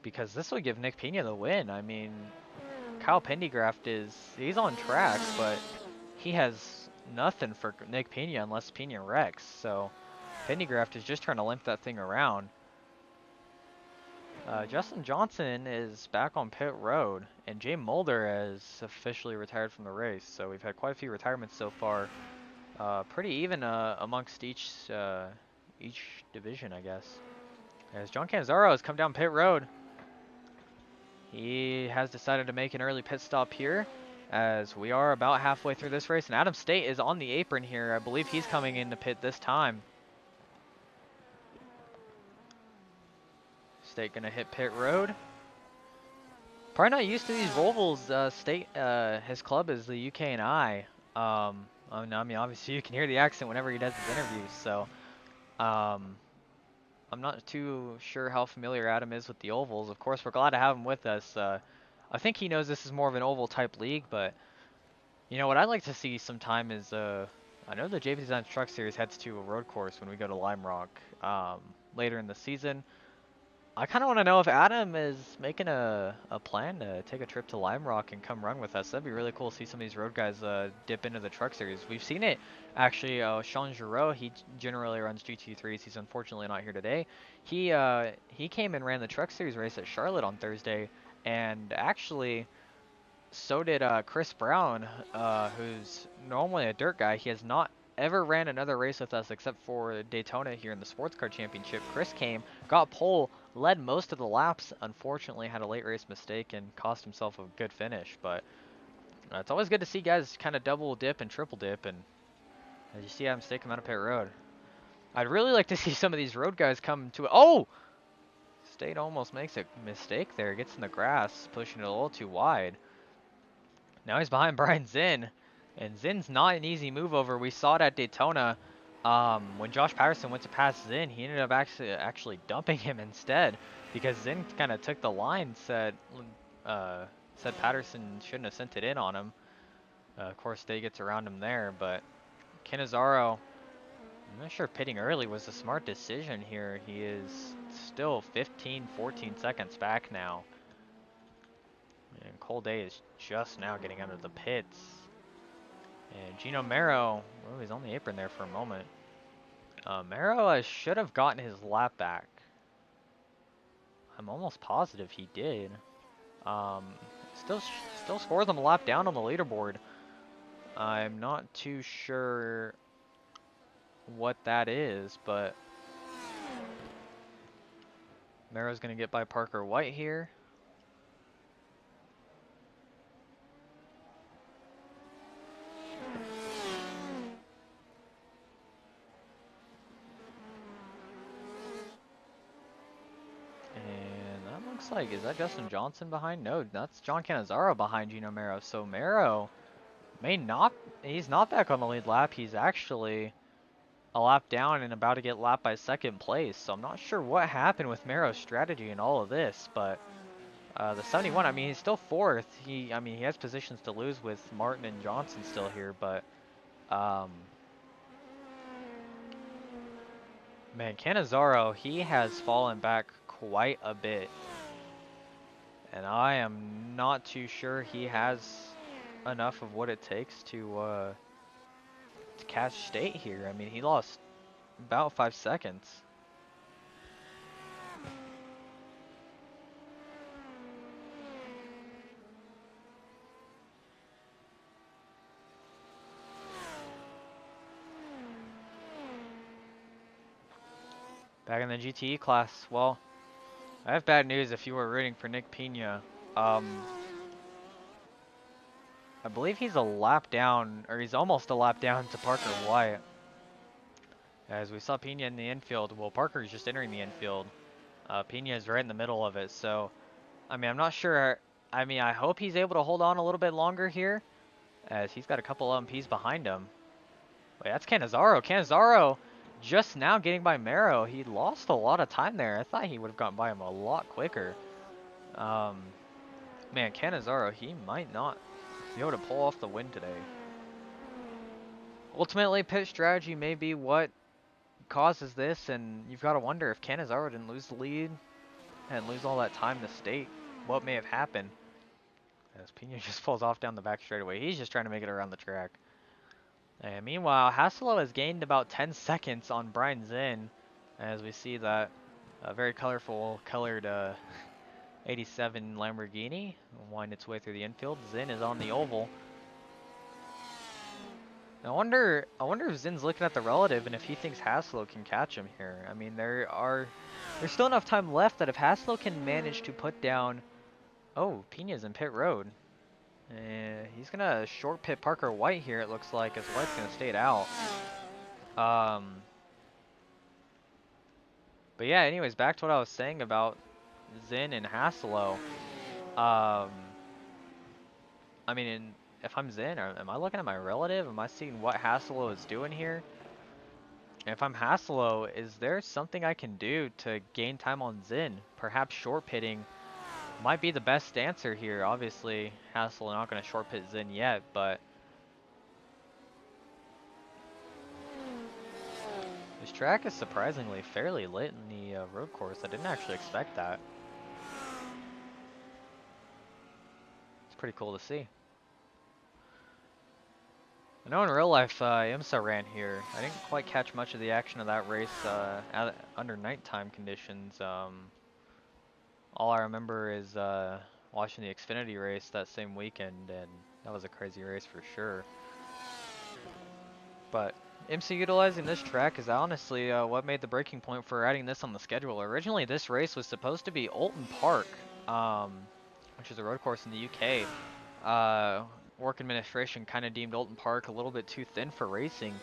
because this would give Nick Pena the win. I mean, Kyle Pendergraft he's on track, but he has nothing for Nick Pena unless Pena wrecks. So Pendergraft is just trying to limp that thing around. Justin Johnson is back on pit road, and Jay Mulder has officially retired from the race. So we've had quite a few retirements so far. Pretty even amongst each each division, I guess. As John Cannizzaro has come down pit road. He has decided to make an early pit stop here, as we are about halfway through this race, and Adam State is on the apron here. I believe he's coming into pit this time. State gonna hit pit road. Probably not used to these Volvos. State, his club is the UK&I. I mean, obviously you can hear the accent whenever he does his interviews, so I'm not too sure how familiar Adam is with the ovals. Of course, we're glad to have him with us. I think he knows this is more of an oval type league, but you know what I'd like to see sometime is I know the JP Designs Truck Series heads to a road course when we go to Lime Rock later in the season. I kind of want to know if Adam is making a plan to take a trip to Lime Rock and come run with us. That'd be really cool to see some of these road guys dip into the truck series. We've seen it, actually. Sean Giroux, he generally runs GT3s. He's unfortunately not here today. He came and ran the truck series race at Charlotte on Thursday, and actually so did Chris Brown, who's normally a dirt guy. He has not ever ran another race with us except for Daytona here in the Sportscar Championship. Chris came, got pole, led most of the laps, unfortunately had a late race mistake and cost himself a good finish. But it's always good to see guys kind of double dip and triple dip, and as you see I'm staking him out of pit road. I'd really like to see some of these road guys come to it. Oh! State almost makes a mistake there, gets in the grass, pushing it a little too wide. Now he's behind Brian Zinn, and Zinn's not an easy move over. We saw it at Daytona. When Josh Patterson went to pass Zinn, he ended up actually dumping him instead, because Zinn kind of took the line, said Patterson shouldn't have sent it in on him. Of course, they gets around him there, but Cannizzaro, I'm not sure if pitting early was a smart decision here. He is still 15, 14 seconds back now. And Cole Day is just now getting out of the pits. And Gino Mero, oh, he's on the apron there for a moment. Mero should have gotten his lap back. I'm almost positive he did. Still scores him a lap down on the leaderboard. I'm not too sure what that is, but Mero's going to get by Parker White here. Like, is that Justin Johnson behind? No, that's John Cannizzaro behind Gino Mero. So Mero may not, he's not back on the lead lap. He's actually a lap down and about to get lapped by second place. So I'm not sure what happened with Mero's strategy in all of this, but the 71, I mean, he's still fourth. He has positions to lose with Martin and Johnson still here, but man, Cannizzaro, he has fallen back quite a bit. And I am not too sure he has enough of what it takes to catch State here. I mean, he lost about 5 seconds. Back in the GTE class, well, I have bad news if you were rooting for Nick Pena. I believe he's a lap down, or he's almost a lap down to Parker White. As we saw Pena in the infield, well, Parker's just entering the infield. Pena is right in the middle of it, so, I mean, I'm not sure. I mean, I hope he's able to hold on a little bit longer here, as he's got a couple LMPs behind him. Wait, that's Cannizzaro. Cannizzaro just now getting by Mero. He lost a lot of time there. I thought he would have gotten by him a lot quicker. Man, Cannizzaro, he might not be able to pull off the win today. Ultimately, pit strategy may be what causes this, and you've got to wonder if Cannizzaro didn't lose the lead and lose all that time to State, what may have happened. As Pena just falls off down the back straightaway. He's just trying to make it around the track. And meanwhile, Hasselo has gained about 10 seconds on Brian Zinn, as we see that very colorful colored 87 Lamborghini wind its way through the infield. Zinn is on the oval. I wonder if Zin's looking at the relative and if he thinks Haslo can catch him here. I mean, there's still enough time left that if Haslo can manage to put down, oh, Pina's in pit road. He's gonna short pit Parker White here. It looks like as White's gonna stay it out. But yeah, anyways, back to what I was saying about Zin and Haslo. I mean, if I'm Zin, am I looking at my relative? Am I seeing what Haslo is doing here? If I'm Haslo, is there something I can do to gain time on Zin? Perhaps short pitting might be the best answer here. Obviously, Haslo not going to short pit Zin yet, but this track is surprisingly fairly lit in the road course. I didn't actually expect that. It's pretty cool to see. I know in real life, IMSA ran here. I didn't quite catch much of the action of that race under nighttime conditions. All I remember is watching the Xfinity race that same weekend, and that was a crazy race for sure. But IMSA utilizing this track is honestly what made the breaking point for adding this on the schedule. Originally, this race was supposed to be Oulton Park, which is a road course in the UK. WORC administration kind of deemed Oulton Park a little bit too thin for racing,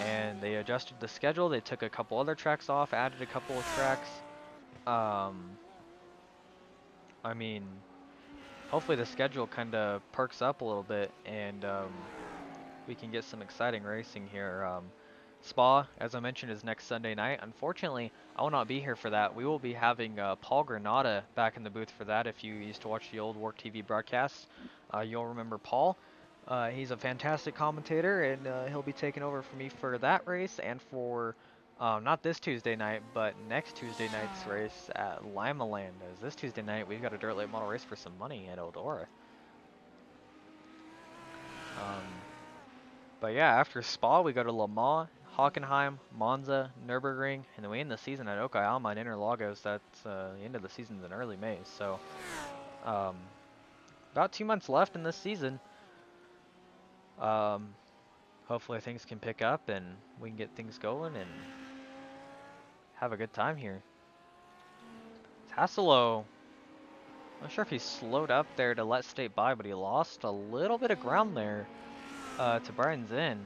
and they adjusted the schedule. They took a couple other tracks off, added a couple of tracks. I mean, hopefully the schedule kind of perks up a little bit, and we can get some exciting racing here. Spa, as I mentioned, is next Sunday night. Unfortunately, I will not be here for that. We will be having Paul Granata back in the booth for that. If you used to watch the old WORC TV broadcasts, you'll remember Paul. He's a fantastic commentator, and he'll be taking over for me for that race and for not this Tuesday night, but next Tuesday night's race at Lima Land. As this Tuesday night, we've got a dirt late model race for some money at Eldora. But yeah, after Spa, we go to Le Mans, Hockenheim, Monza, Nürburgring, and then we end the season at Okayama and Interlagos. That's the end of the season's in early May. So about 2 months left in this season. Hopefully things can pick up and we can get things going and have a good time here. Tassilo, I'm not sure if he slowed up there to let State by, but he lost a little bit of ground there to Brian Zinn.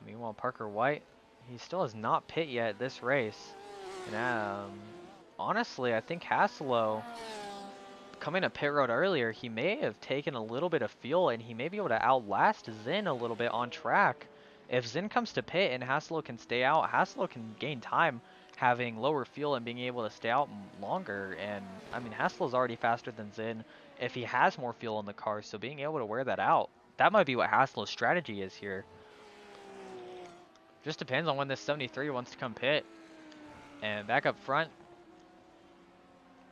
Meanwhile, Parker White, he still has not pit yet this race. And honestly, I think Hasselo, coming to pit road earlier, he may have taken a little bit of fuel and he may be able to outlast Zinn a little bit on track. If Zinn comes to pit and Hasselo can stay out, Hasselo can gain time having lower fuel and being able to stay out longer. And I mean, Hasselo's already faster than Zinn if he has more fuel in the car, so being able to wear that out, that might be what Hasselo's strategy is here. Just depends on when this 73 wants to come pit. And back up front,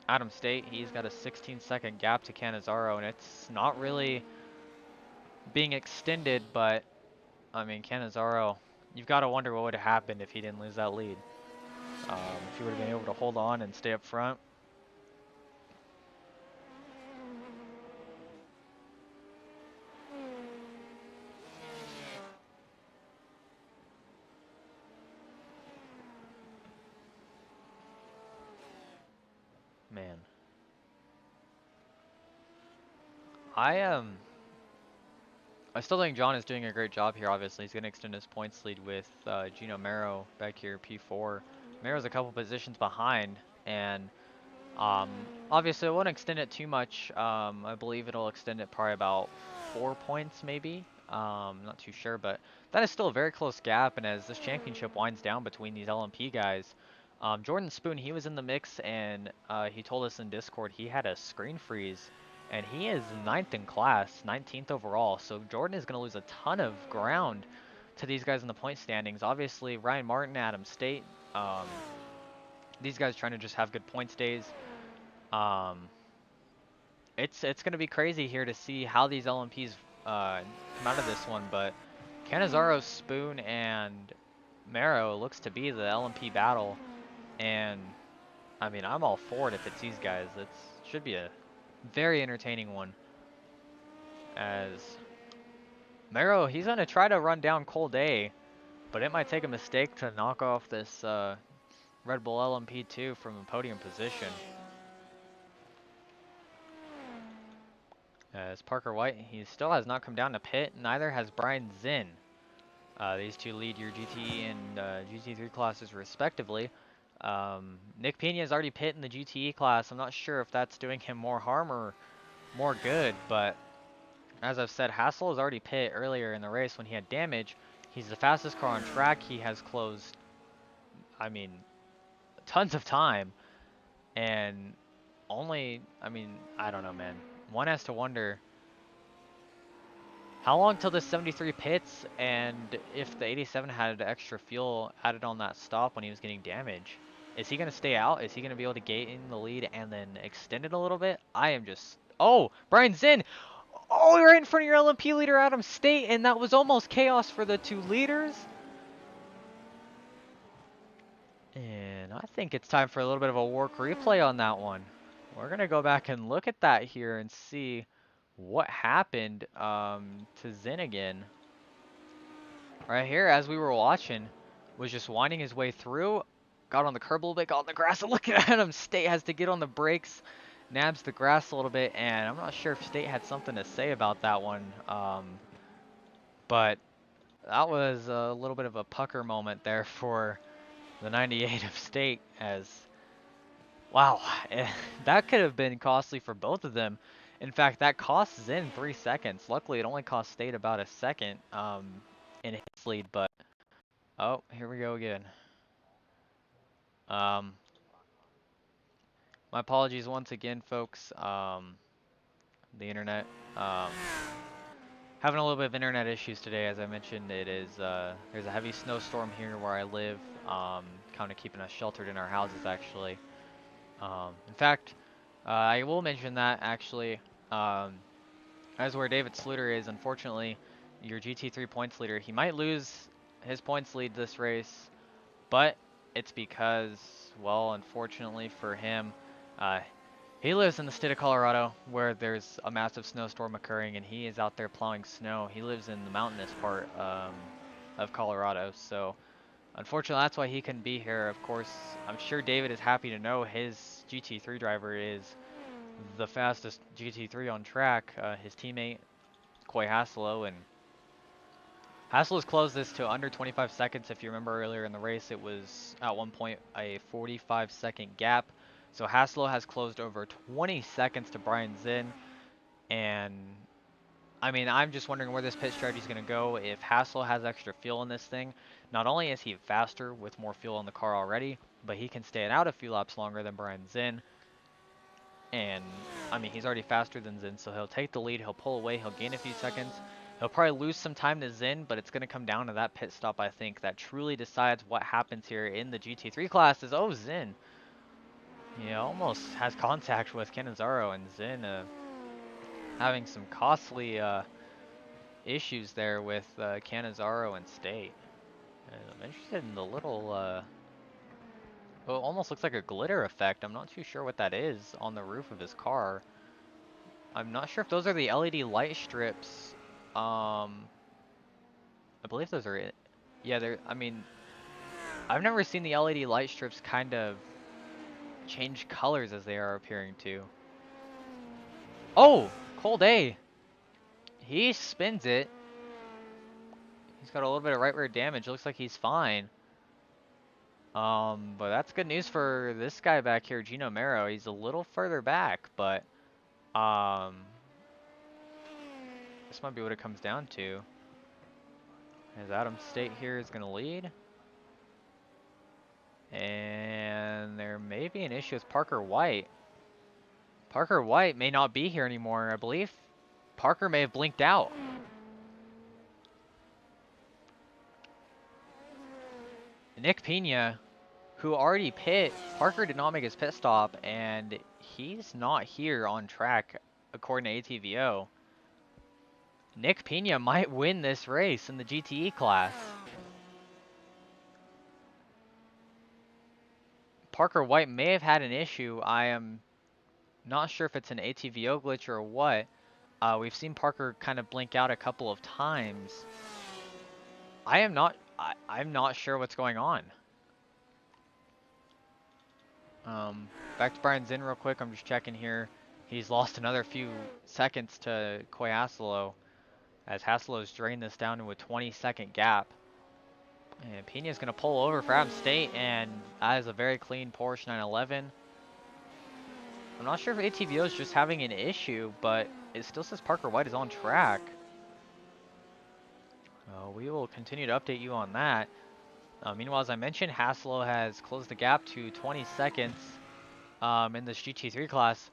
Adam State, he's got a 16-second gap to Cannizzaro, and it's not really being extended, but I mean, Cannizzaro, you've got to wonder what would have happened if he didn't lose that lead. If he would have been able to hold on and stay up front. Man. I still think John is doing a great job here, obviously. He's going to extend his points lead with Gino Mero back here, P4. Mero's a couple positions behind, and obviously it won't extend it too much. I believe it'll extend it probably about 4 points maybe. Not too sure, but that is still a very close gap, and as this championship winds down between these LMP guys, Jordan Spoon, he was in the mix, and he told us in Discord he had a screen freeze. And he is 9th in class, 19th overall. So Jordan is going to lose a ton of ground to these guys in the point standings. Obviously, Ryan Martin, Adam State, these guys trying to just have good points days. It's going to be crazy here to see how these LMPs come out of this one. But Cannizzaro, Spoon, and Mero looks to be the LMP battle. And, I mean, I'm all for it if it's these guys. It should be a very entertaining one, as Mero, he's going to try to run down Cold A, but it might take a mistake to knock off this Red Bull LMP2 from a podium position. As Parker White, he still has not come down to pit, neither has Brian Zinn. These two lead your GTE and GT3 classes respectively. Nick Pena is already pit in the GTE class. I'm not sure if that's doing him more harm or more good, but as I've said, Hassel is already pit earlier in the race when he had damage. He's the fastest car on track. He has closed, I mean, tons of time, and only, I mean, I don't know, man. One has to wonder how long till this 73 pits, and if the 87 had extra fuel added on that stop when he was getting damage. Is he going to stay out? Is he going to be able to gain the lead and then extend it a little bit? I am just... Oh, Brian Zinn! Oh, you're right in front of your LMP leader, Adam State, and that was almost chaos for the two leaders. And I think it's time for a little bit of a WORC replay on that one. We're going to go back and look at that here and see what happened to Zinn again. Right here, as we were watching, was just winding his way through, got on the curb a little bit, got on the grass, and look at him. State has to get on the brakes, nabs the grass a little bit, and I'm not sure if State had something to say about that one, but that was a little bit of a pucker moment there for the 98 of State, as, wow, that could have been costly for both of them. In fact, that cost Zinn 3 seconds. Luckily, it only cost State about a second in his lead, but oh, here we go again. Um, my apologies once again, folks. The internet. Having a little bit of internet issues today, as I mentioned. It is there's a heavy snowstorm here where I live. Kind of keeping us sheltered in our houses, actually. In fact, I will mention that actually. As where David Sluter is, unfortunately, your GT3 points leader, he might lose his points lead this race. But it's because, well, unfortunately for him, he lives in the state of Colorado where there's a massive snowstorm occurring and he is out there plowing snow. He lives in the mountainous part of Colorado. So unfortunately, that's why he couldn't be here. Of course, I'm sure David is happy to know his GT3 driver is the fastest GT3 on track, his teammate, Coy Hasselo, and Hassel has closed this to under 25 seconds. If you remember earlier in the race, it was at one point a 45-second gap. So Hassel has closed over 20 seconds to Brian Zinn. And I mean, I'm just wondering where this pit strategy is going to go. If Hassel has extra fuel in this thing, not only is he faster with more fuel in the car already, but he can stay it out a few laps longer than Brian Zinn. And I mean, he's already faster than Zinn, so he'll take the lead, he'll pull away, he'll gain a few seconds. He'll probably lose some time to Zinn, but it's going to come down to that pit stop, I think, that truly decides what happens here in the GT3 classes. Oh, Zinn. Yeah, almost has contact with Cannizzaro, and Zinn having some costly issues there with Cannizzaro and State. And I'm interested in the little, well, it almost looks like a glitter effect. I'm not too sure what that is on the roof of his car. I'm not sure if those are the LED light strips. I believe those are it. Yeah, they're, I mean, I've never seen the LED light strips kind of change colors as they are appearing to. Oh, Cold A. He spins it. He's got a little bit of right rear damage. Looks like he's fine. But that's good news for this guy back here, Gino Mero. He's a little further back, but this might be what it comes down to. As Adam State here is going to lead. And there may be an issue with Parker White. Parker White may not be here anymore. I believe Parker may have blinked out. Nick Pena, who already pit, Parker did not make his pit stop, and he's not here on track according to ATVO. Nick Pena might win this race in the GTE class. Parker White may have had an issue. I am not sure if it's an ATVO glitch or what, We've seen Parker kind of blink out a couple of times. I'm not sure what's going on. Back to Brian Zinn real quick. I'm just checking here. He's lost another few seconds to Coy Hasselo, as Hasselow's drained this down to a 20-second gap. And Pena's going to pull over for Adams State, and that is a very clean Porsche 911. I'm not sure if ATVO is just having an issue, but it still says Parker White is on track. We will continue to update you on that. Meanwhile, as I mentioned, Hasselo has closed the gap to 20 seconds in this GT3 class.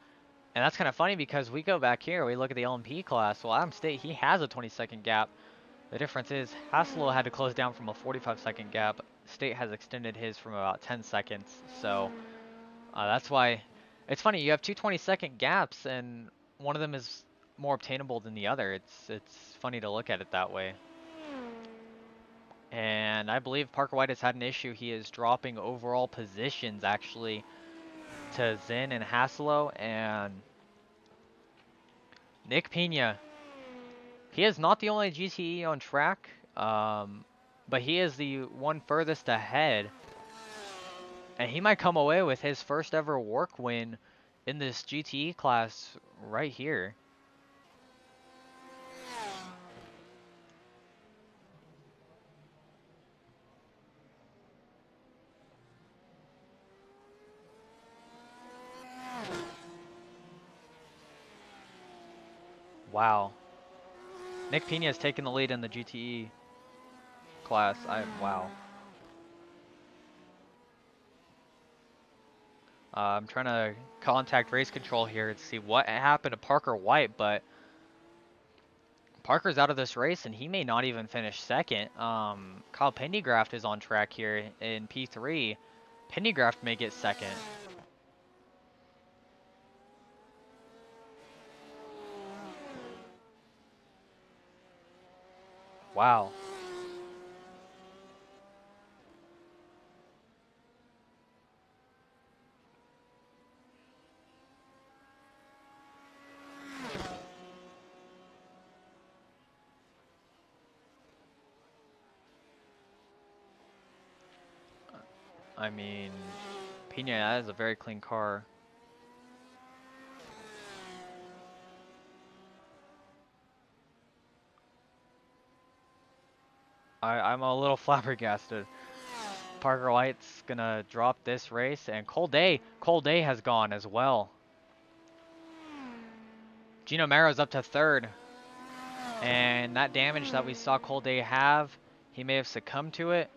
And that's kind of funny because we go back here, we look at the LMP class. Well, Adams State, he has a 20-second gap. The difference is Hasselo had to close down from a 45-second gap. State has extended his from about 10 seconds. So that's why it's funny. You have two 20-second gaps, and one of them is more obtainable than the other. It's funny to look at it that way. And I believe Parker White has had an issue. He is dropping overall positions, actually, to Zinn and Hasselo. And Nick Pena, he is not the only GTE on track, but he is the one furthest ahead. And he might come away with his first ever WORC win in this GTE class right here. Wow. Nick Pena has taken the lead in the GTE class. Wow. I'm trying to contact race control here to see what happened to Parker White, but Parker's out of this race and he may not even finish second. Kyle Pendergraft is on track here in P3. Pendergraft may get second. Wow. I mean, Pena, that is a very clean car. I'm a little flabbergasted. Parker White's gonna drop this race, and Cole Day has gone as well. Gino Maro's up to third, and that damage that we saw Cole Day have, he may have succumbed to it.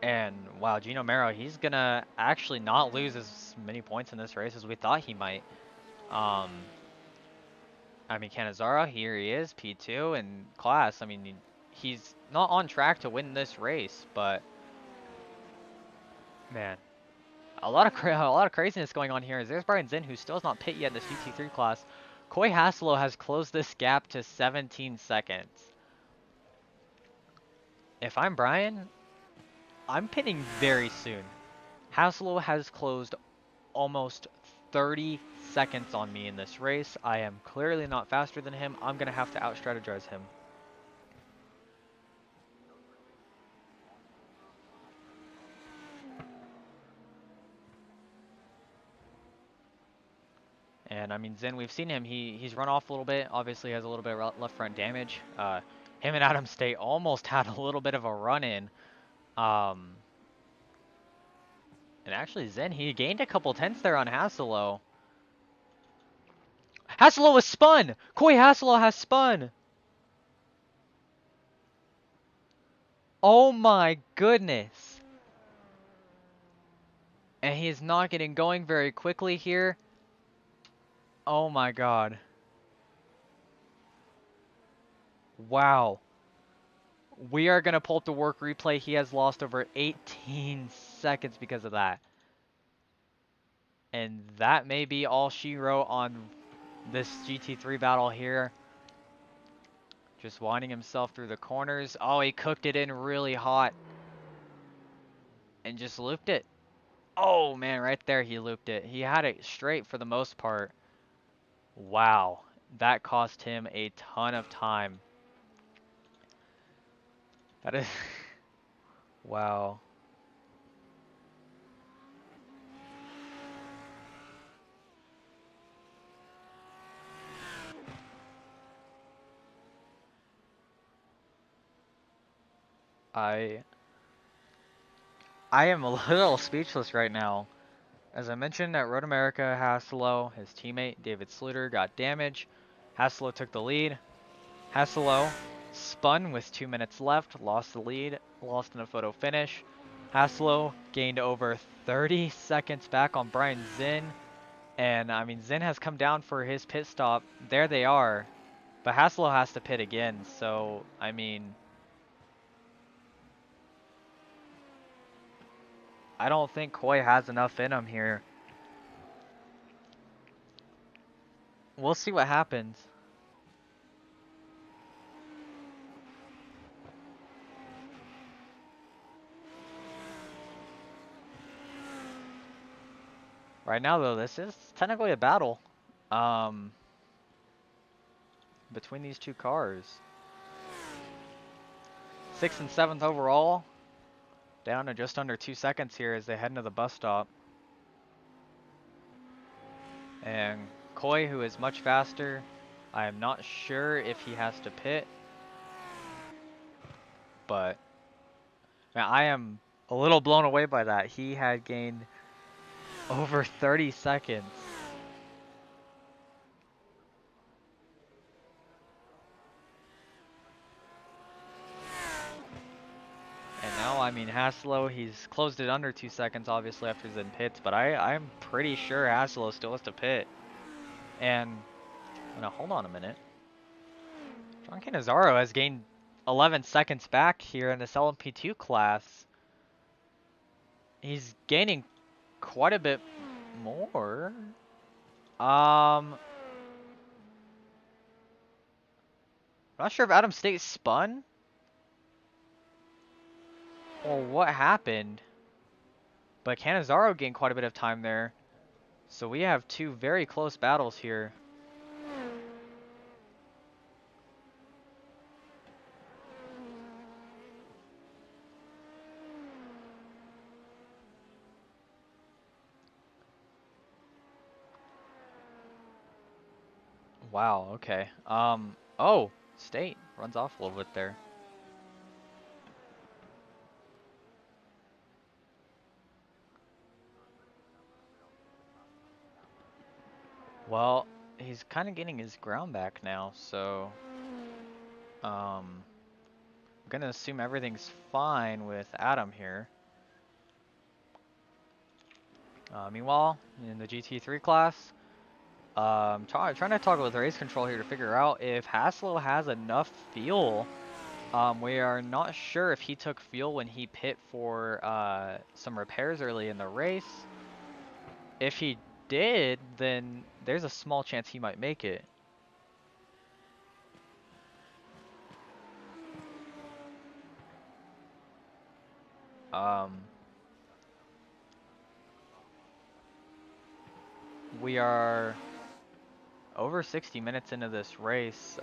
And wow, Gino Maro, he's gonna actually not lose as many points in this race as we thought he might. I mean, Canizaro, here he is, P2 in class. I mean, he's not on track to win this race, but man, a lot of craziness going on here. Is there's Brian Zinn, who still has not pit yet in this GT3 class. Coy Hasselo has closed this gap to 17 seconds. If I'm Brian, I'm pitting very soon. Hasselo has closed almost 30 seconds on me in this race. I am clearly not faster than him. I'm going to have to out-strategize him. And I mean, Zinn, we've seen him. He's run off a little bit. Obviously has a little bit of left front damage. Him and Adams State almost had a little bit of a run-in. And actually, Zinn, he gained a couple tenths there on Hasselo. Hasselo was spun! Coy Hasselo has spun! Oh my goodness! And he is not getting going very quickly here. Oh my god. Wow. We are going to pull up the WORC replay. He has lost over 18 seconds because of that. And that may be all she wrote on this GT3 battle here. Just winding himself through the corners. Oh, he cooked it in really hot. And just looped it. Oh man, right there he looped it. He had it straight for the most part. Wow, that cost him a ton of time. That is, wow. I I am a little speechless right now. As I mentioned at Road America, Hasselo, his teammate David Sluter, got damage. Hasselo took the lead. Hasselo spun with 2 minutes left, lost the lead, lost in a photo finish. Hasselo gained over 30 seconds back on Brian Zinn. And I mean, Zinn has come down for his pit stop. There they are. But Hasselo has to pit again. So, I mean, I don't think Coy has enough in him here. We'll see what happens. Right now, though, this is technically a battle between these two cars. 6th and 7th overall, down to just under 2 seconds here as they head into the bus stop. And Coy, who is much faster, I am not sure if he has to pit, but man, I am a little blown away by that. He had gained over 30 seconds. And now, I mean, Hasselo, he's closed it under 2 seconds, obviously, after he's in pits, but I'm pretty sure Hasselo still has to pit. And, now, hold on a minute. John Cannizzaro has gained 11 seconds back here in this LMP2 class. He's gaining quite a bit more. I'm not sure if Adam State spun or what happened, but Cannizzaro gained quite a bit of time there. So we have two very close battles here. Wow, okay. Oh, State runs off a little bit there. Well, he's kind of getting his ground back now, so I'm gonna assume everything's fine with Adam here. Meanwhile, in the GT3 class, trying to talk with race control here to figure out if Hasselo has enough fuel. We are not sure if he took fuel when he pit for some repairs early in the race. If he did, then there's a small chance he might make it. We are over 60 minutes into this race,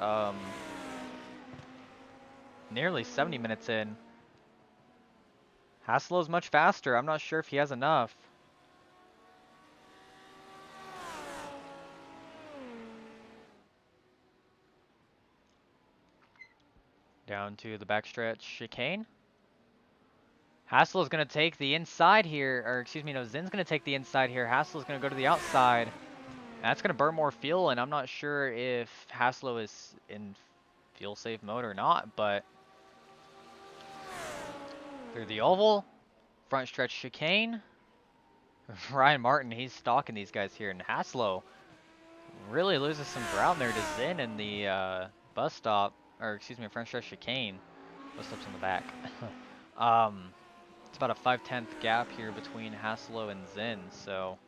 nearly 70 minutes in. Hasselo's much faster. I'm not sure if he has enough. Down to the backstretch chicane. Hasselo's going to take the inside here, or excuse me, no, Zinn's going to take the inside here. Hasselo's going to go to the outside. That's going to burn more fuel, and I'm not sure if Hasselo is in fuel safe mode or not, but through the oval, front stretch chicane. Ryan Martin, he's stalking these guys here, and Hasselo really loses some ground there to Zinn in the bus stop, or excuse me, front stretch chicane. Bus stop's in the back. It's about a 5/10 gap here between Hasselo and Zinn, so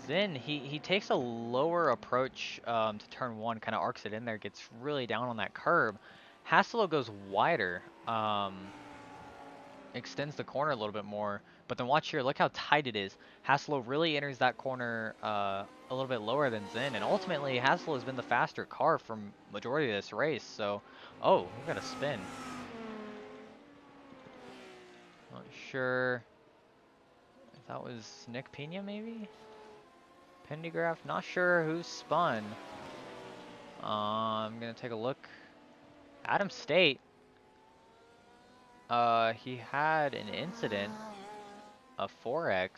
Zinn, he takes a lower approach to turn one, kind of arcs it in there, gets really down on that curb. Hasselo goes wider. extends the corner a little bit more. But then watch here, look how tight it is. Hasselo really enters that corner a little bit lower than Zinn, and ultimately Hasselo has been the faster car from majority of this race. So, oh, we've got a spin. Not sure if that was Nick Pena maybe? Pendergraph, not sure who spun. I'm gonna take a look. Adam State. He had an incident, a 4X.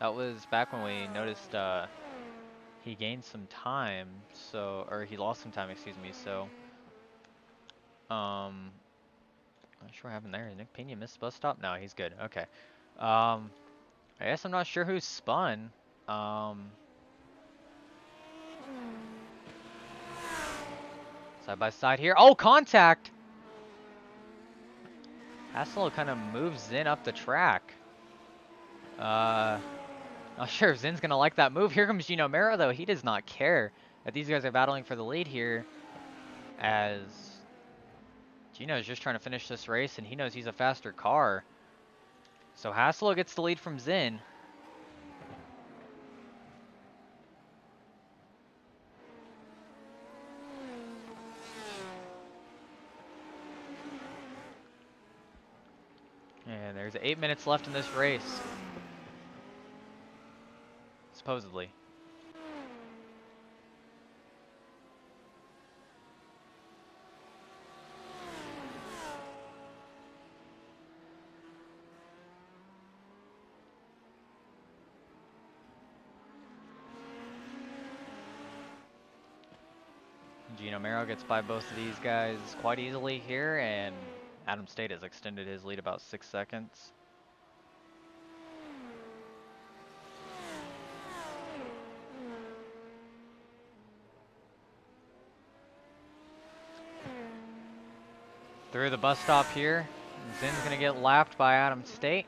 That was back when we noticed he gained some time, so, or he lost some time, excuse me, so, not sure what happened there. Nick Pena missed the bus stop? No, he's good. Okay. I guess I'm not sure who spun. Side by side here. Oh, contact! Hassel kind of moves Zinn up the track. Not sure if Zinn's gonna like that move. Here comes Gino Mero, though. He does not care that these guys are battling for the lead here, as Gino's just trying to finish this race, and he knows he's a faster car. So Hassel gets the lead from Zinn. And there's 8 minutes left in this race. Supposedly. Gino Mero gets by both of these guys quite easily here, and Adam State has extended his lead about 6 seconds. Through the bus stop here, Zinn's going to get lapped by Adam State.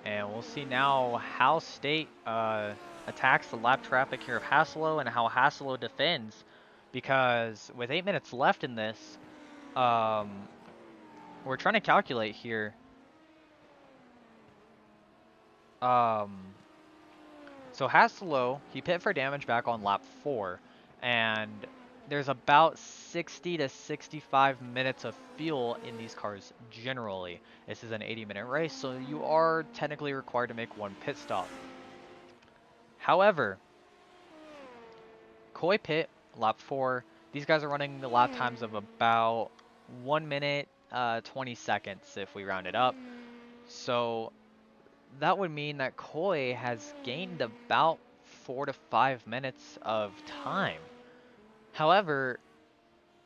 And we'll see now how State attacks the lap traffic here of Hasselo and how Hasselo defends. Because with 8 minutes left in this, we're trying to calculate here. So Hasselo, he pit for damage back on lap 4. And there's about 60 to 65 minutes of fuel in these cars generally. This is an 80-minute race, so you are technically required to make one pit stop. However, Koi pit, lap 4, these guys are running the lap times of about 1 minute, 20 seconds if we round it up. So that would mean that Koi has gained about 4 to 5 minutes of time. However,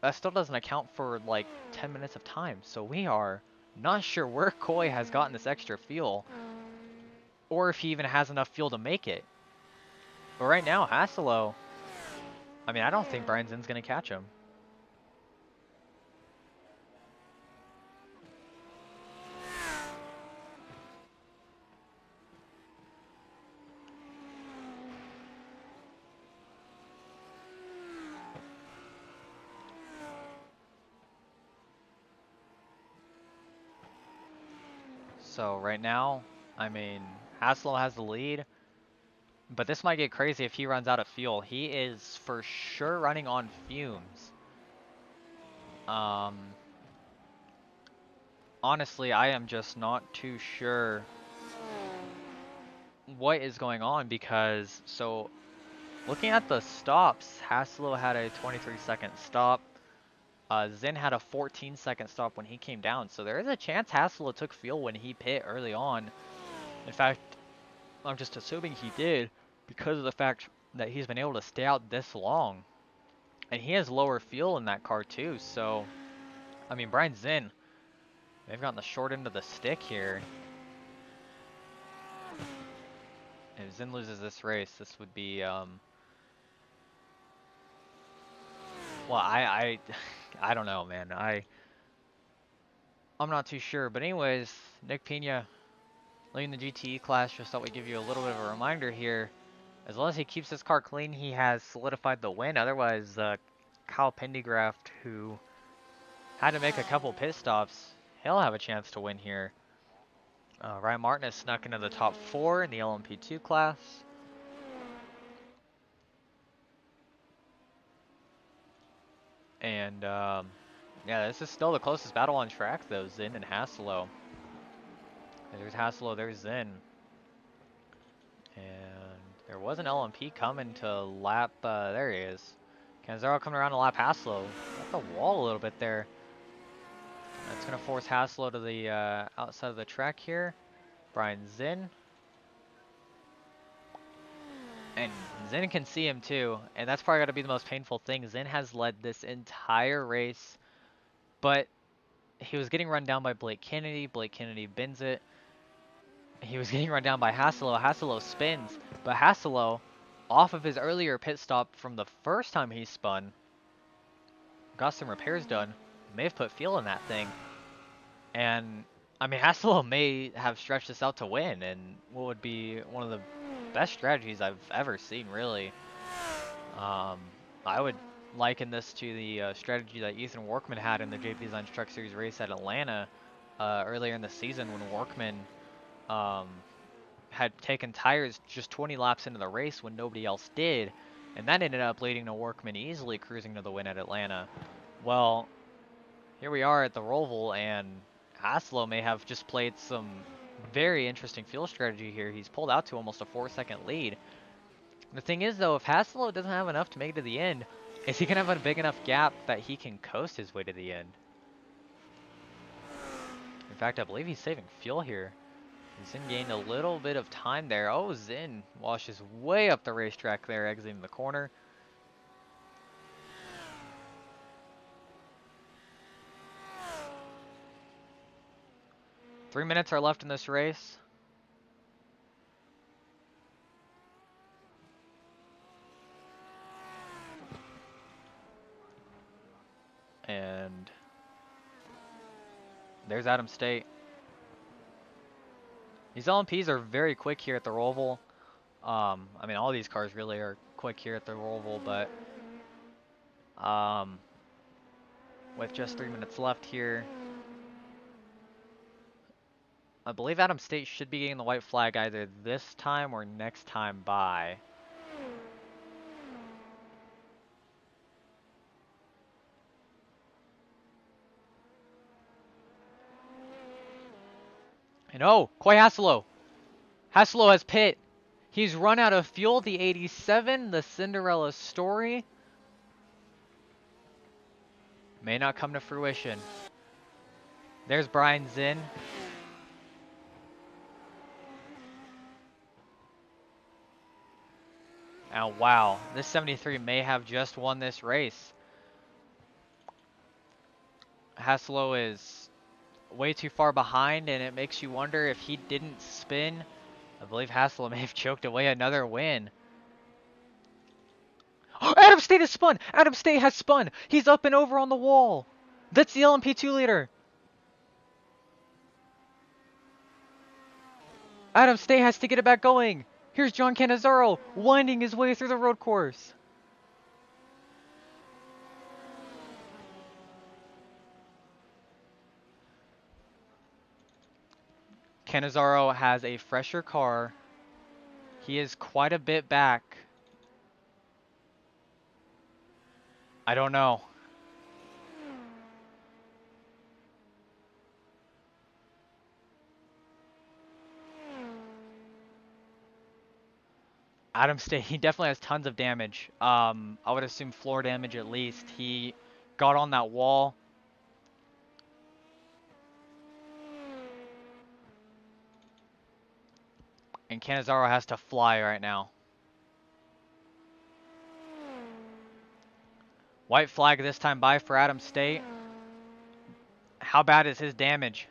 that still doesn't account for like 10 minutes of time. So we are not sure where Koi has gotten this extra fuel, or if he even has enough fuel to make it. But right now, Hasselo, I mean, I don't think Brian Zinn's going to catch him. So right now, I mean, Hasselo has the lead, but this might get crazy if he runs out of fuel. He is for sure running on fumes. Honestly, I am just not too sure what is going on, because, so, looking at the stops, Hasselo had a 23-second stop. Zinn had a 14-second stop when he came down, so there is a chance Hasselo took fuel when he pit early on. In fact, I'm just assuming he did because of the fact that he's been able to stay out this long. And he has lower fuel in that car too, so, I mean, Brian Zinn, they've gotten the short end of the stick here. If Zinn loses this race, this would be, well, I don't know, man. I'm not too sure. But anyways, Nick Pena leading the GTE class. Just thought we'd give you a little bit of a reminder here. As long as he keeps his car clean, he has solidified the win. Otherwise, Kyle Pendergraft, who had to make a couple pit stops, he'll have a chance to win here. Ryan Martin has snuck into the top 4 in the LMP2 class. And yeah, this is still the closest battle on track though, Zinn and Hasselo. There's Hasselo, there's Zinn. And there was an LMP coming to lap, there he is. Cannizzaro coming around to lap Hasselo. Got the wall a little bit there. That's going to force Hasselo to the outside of the track here. Brian Zinn. And Zinn can see him too, and that's probably got to be the most painful thing. Zinn has led this entire race, but he was getting run down by Blake Kennedy. Blake Kennedy bins it. He was getting run down by Hasselo. Hasselo spins, but Hasselo, off of his earlier pit stop from the first time he spun, got some repairs done, may have put fuel in that thing. And, I mean, Hasselo may have stretched this out to win, and what would be one of the best strategies I've ever seen, really. I would liken this to the strategy that Ethan Workman had in the JP Designs Truck Series race at Atlanta earlier in the season when Workman had taken tires just 20 laps into the race when nobody else did, and that ended up leading to Workman easily cruising to the win at Atlanta. Well, here we are at the Roval, and Hasselo may have just played some very interesting fuel strategy here. He's pulled out to almost a 4-second lead. The thing is, though, if Hasselo doesn't have enough to make it to the end, is he going to have a big enough gap that he can coast his way to the end? In fact, I believe he's saving fuel here. Zinn gained a little bit of time there. Oh, Zinn washes way up the racetrack there, exiting the corner. Three minutes are left in this race. And there's Adam State. These LMPs are very quick here at the Roval. I mean, all these cars really are quick here at the Roval, but with just 3 minutes left here, I believe Adam State should be getting the white flag either this time or next time by. And oh, Coy Hasselo. Hasselo has pit. He's run out of fuel, the 87, the Cinderella story. May not come to fruition. There's Brian Zinn. And wow, this 73 may have just won this race. Hasselo is way too far behind, and it makes you wonder if he didn't spin. I believe Hasselo may have choked away another win. Adam State has spun! Adam State has spun! He's up and over on the wall! That's the LMP2 leader! Adam State has to get it back going! Here's John Cannizzaro winding his way through the road course. Cannizzaro has a fresher car. He is quite a bit back. I don't know. Adam State, he definitely has tons of damage. I would assume floor damage at least. He got on that wall. And Cannizzaro has to fly right now. White flag this time by for Adam State. How bad is his damage?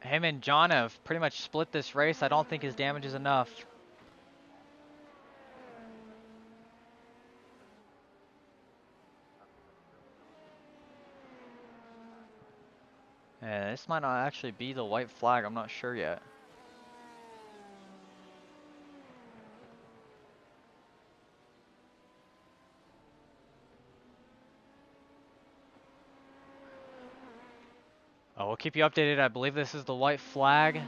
Him and John have pretty much split this race. I don't think his damage is enough. Yeah, this might not actually be the white flag. I'm not sure yet. We'll keep you updated. I believe this is the white flag.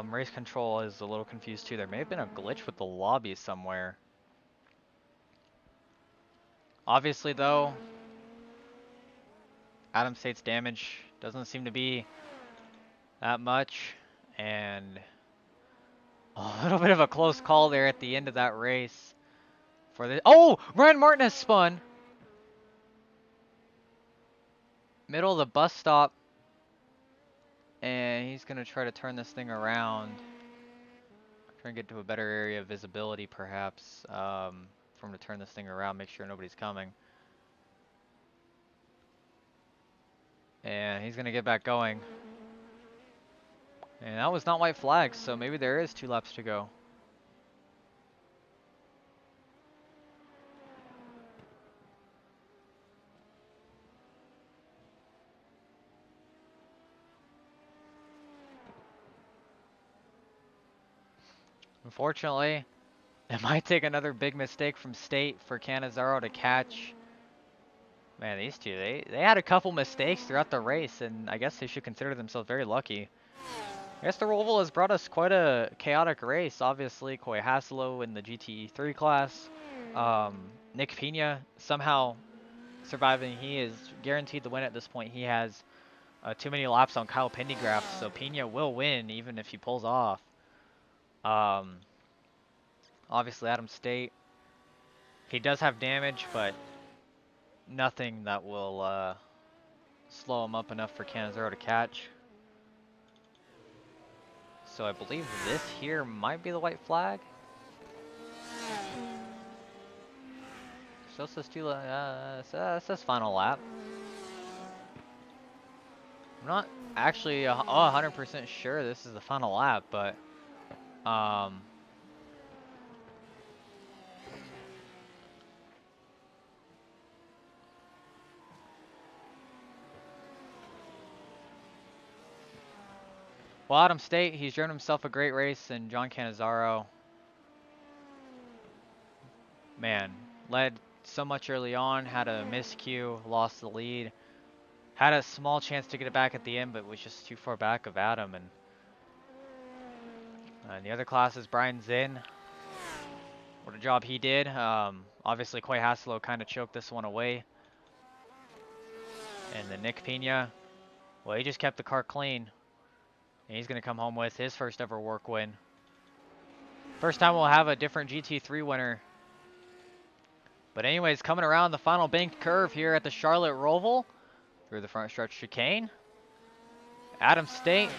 Race control is a little confused too. There may have been a glitch with the lobby somewhere. Obviously though, Adam State's damage doesn't seem to be that much, and a little bit of a close call there at the end of that race. For the Ryan Martin has spun. Middle of the bus stop. And he's going to try to turn this thing around. Try and get to a better area of visibility, perhaps, for him to turn this thing around, make sure nobody's coming. And he's going to get back going. And that was not white flags, so maybe there is 2 laps to go. Unfortunately, it might take another big mistake from State for Cannizzaro to catch. Man, these two, they had a couple mistakes throughout the race, and I guess they should consider themselves very lucky. I guess the Roval has brought us quite a chaotic race. Obviously, Coy Haselo in the GTE3 class. Nick Pena somehow surviving. He is guaranteed the win at this point. He has too many laps on Kyle Pendergraft, so Pena will win even if he pulls off. Obviously, Adam State, he does have damage, but nothing that will slow him up enough for Cannizzaro to catch. So I believe this here might be the white flag. Still says says final lap. I'm not actually 100% sure this is the final lap, but well, Adam State, he's driven himself a great race, and John Cannizzaro, man, led so much early on, had a miscue, lost the lead, had a small chance to get it back at the end, but was just too far back of Adam. And the other class is Brian Zinn. What a job he did. Obviously, Coy Haselo kind of choked this one away. And then Nick Pena, well, he just kept the car clean. And he's going to come home with his first ever WORC win. First time we'll have a different GT3 winner. But anyways, coming around the final banked curve here at the Charlotte Roval through the front stretch chicane. Adam State,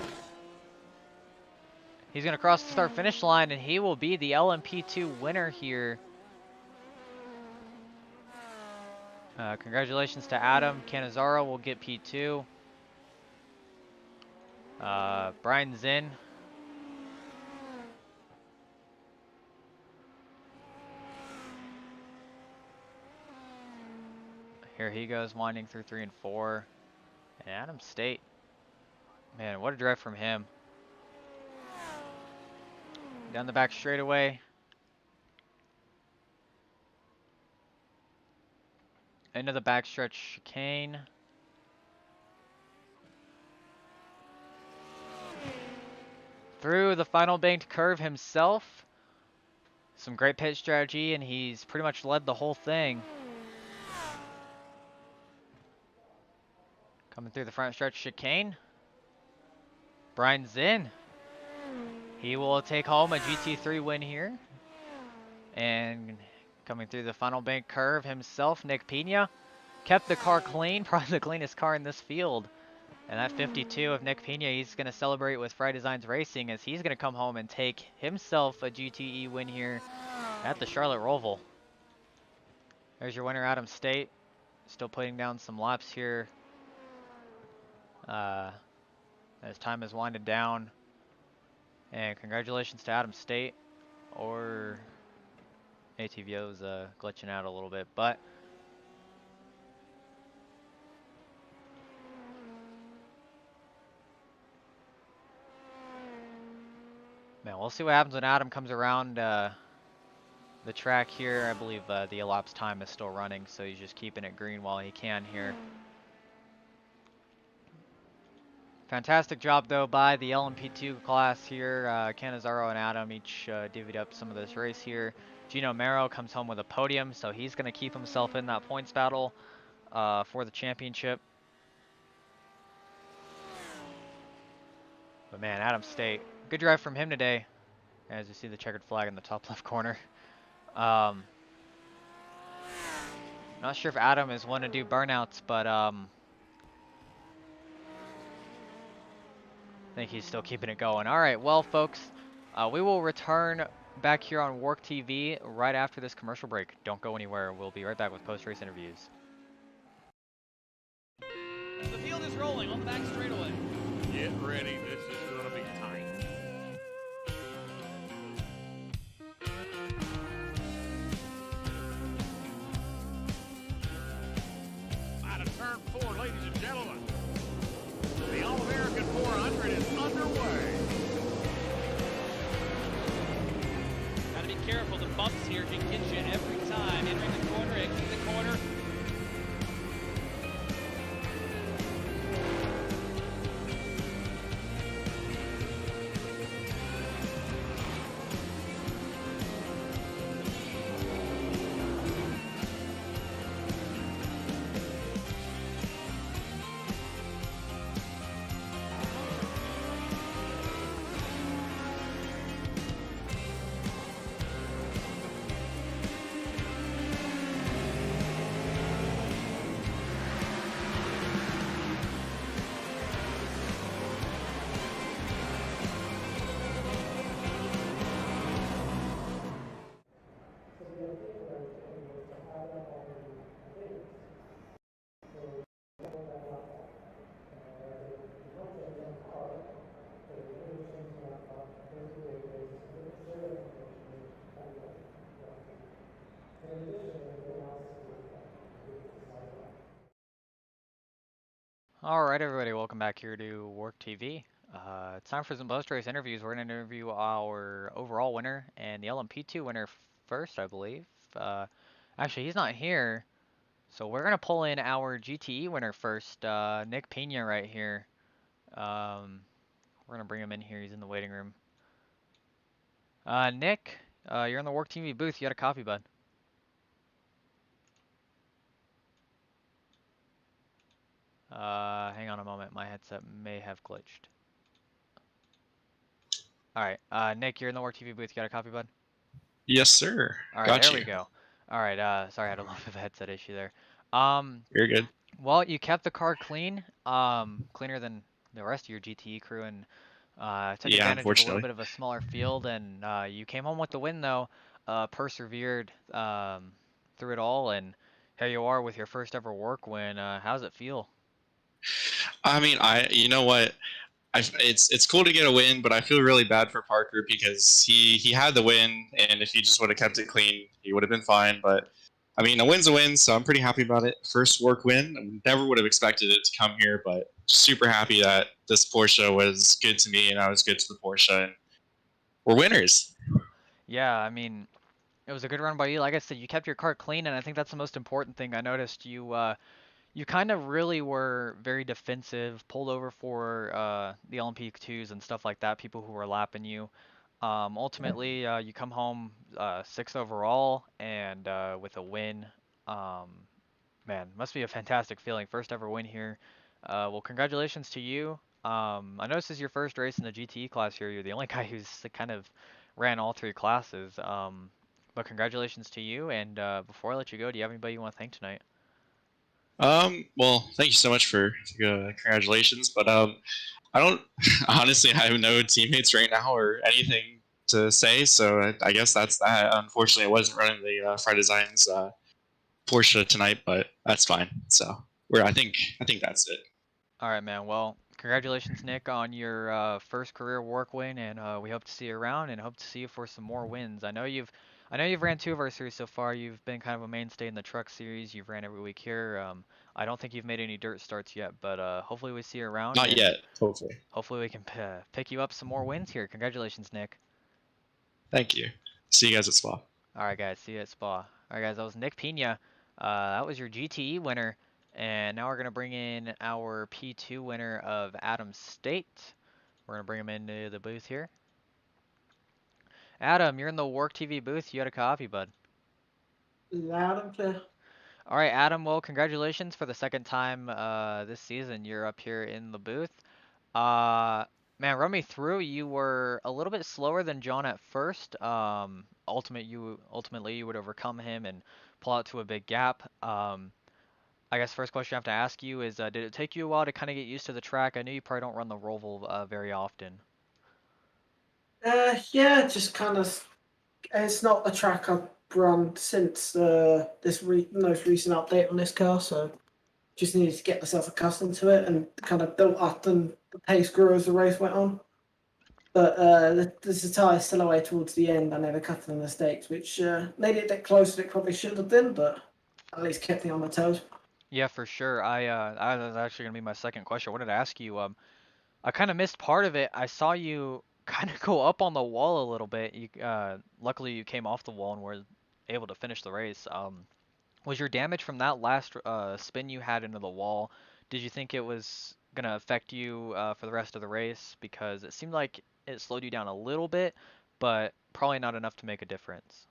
he's going to cross the start finish line, and he will be the LMP2 winner here. Congratulations to Adam. Cannizzaro will get P2. Brian Zinn, here he goes winding through 3 and 4. And Adam State, man, what a drive from him. Down the back straightaway. Into the backstretch chicane. Through the final banked curve himself. Some great pit strategy, and he's pretty much led the whole thing. Coming through the front stretch chicane. Brian Zinn. He will take home a GT3 win here. And coming through the final bank curve himself, Nick Pena. Kept the car clean, probably the cleanest car in this field. And that 52 of Nick Pena, he's going to celebrate with Fry Designs Racing as he's going to come home and take himself a GTE win here at the Charlotte Roval. There's your winner, Adam State. Still putting down some laps here as time is winded down. And congratulations to Adam State. Or ATVO's glitching out a little bit, but man, we'll see what happens when Adam comes around the track here. I believe the elapsed time is still running, so he's just keeping it green while he can here. Fantastic job though by the LMP2 class here. Canizaro and Adam each divvied up some of this race here. Gino Mero comes home with a podium, so he's going to keep himself in that points battle for the championship. But man, Adam State, good drive from him today. As you see the checkered flag in the top left corner. Not sure if Adam is one to do burnouts, but I think he's still keeping it going. All right, well, folks, we will return back here on WORC TV right after this commercial break. Don't go anywhere. We'll be right back with post-race interviews. The field is rolling on the back straightaway. Get ready. This is going to be tight. Out of turn 4, ladies and gentlemen. The All-American 400 is underway. Gotta be careful. The bumps here can get you every time. Entering the corner, exiting the corner. All right, everybody, welcome back here to WORC TV. It's time for some post-race interviews. We're going to interview our overall winner and the LMP2 winner first, I believe. Actually, he's not here, so we're going to pull in our GTE winner first, Nick Pena right here. We're going to bring him in here. He's in the waiting room. Nick, you're in the WORC TV booth. You got a copy, bud. Hang on a moment. My headset may have glitched. All right, Nick, you're in the WORC TV booth. You got a copy, bud? Yes, sir. All right, Got there you. we go. All right, sorry, I had a little bit of a headset issue there. You're good. Well, you kept the car clean, cleaner than the rest of your GTE crew, and took Yeah, advantage of a little unfortunately. bit of a smaller field, and you came home with the win, though. Persevered through it all, and here you are with your first ever WORC win. How's it feel? I mean, you know what? It's cool to get a win, but I feel really bad for Parker because he had the win, and if he just would have kept it clean, he would have been fine. But I mean, a win's a win, so I'm pretty happy about it. First WORC win. I never would have expected it to come here, but super happy that this Porsche was good to me and I was good to the Porsche, and we're winners. Yeah, I mean, it was a good run by you. Like I said, you kept your car clean, and I think that's the most important thing. I noticed you kind of really were very defensive, pulled over for the LMP2s and stuff like that, people who were lapping you. Ultimately, you come home sixth overall and with a win. Um, Man, must be a fantastic feeling. First ever win here. Well, congratulations to you. I know this is your first race in the GTE class here. You're the only guy who's kind of ran all three classes. But congratulations to you. And before I let you go, do you have anybody you want to thank tonight? Well, thank you so much for congratulations, but I don't honestly. I have no teammates right now or anything to say, so I guess that's that. Unfortunately, I wasn't running the Fry Designs Porsche tonight, but that's fine. So I think that's it. All right, man. Well, congratulations, Nick, on your first career WORC win, and we hope to see you around, and hope to see you for some more wins. I know you've ran two of our series so far. You've been kind of a mainstay in the truck series. You've ran every week here. I don't think you've made any dirt starts yet, but hopefully we see you around, Not and yet, hopefully. hopefully we can pick you up some more wins here. Congratulations, Nick. Thank you. See you guys at Spa. All right, guys. See you at Spa. All right, guys. That was Nick Pena. That was your GTE winner. And now we're going to bring in our P2 winner of Adam State. We're going to bring him into the booth here. Adam, you're in the WORC TV booth. You got a copy, bud. Loud and clear. All right, Adam. Well, congratulations for the second time this season. You're up here in the booth. Uh, Man, run me through. You were a little bit slower than John at first. Ultimately you would overcome him and pull out to a big gap. I guess first question I have to ask you is, did it take you a while to kind of get used to the track? I know you probably don't run the Roval very often. Yeah, just kind of. It's not a track I've run since this most recent update on this car, so just needed to get myself accustomed to it and kind of built up, and the pace grew as the race went on. But the tyre still away towards the end. I made a couple of mistakes, which made it a bit closer than it probably should have been, but at least kept me on my toes. Yeah, for sure. I was actually gonna be my second question. I wanted to ask you, I kind of missed part of it. I saw you kind of go up on the wall a little bit. Luckily you came off the wall and were able to finish the race. Was your damage from that last spin you had into the wall, did you think it was gonna affect you for the rest of the race? Because it seemed like it slowed you down a little bit, but probably not enough to make a difference.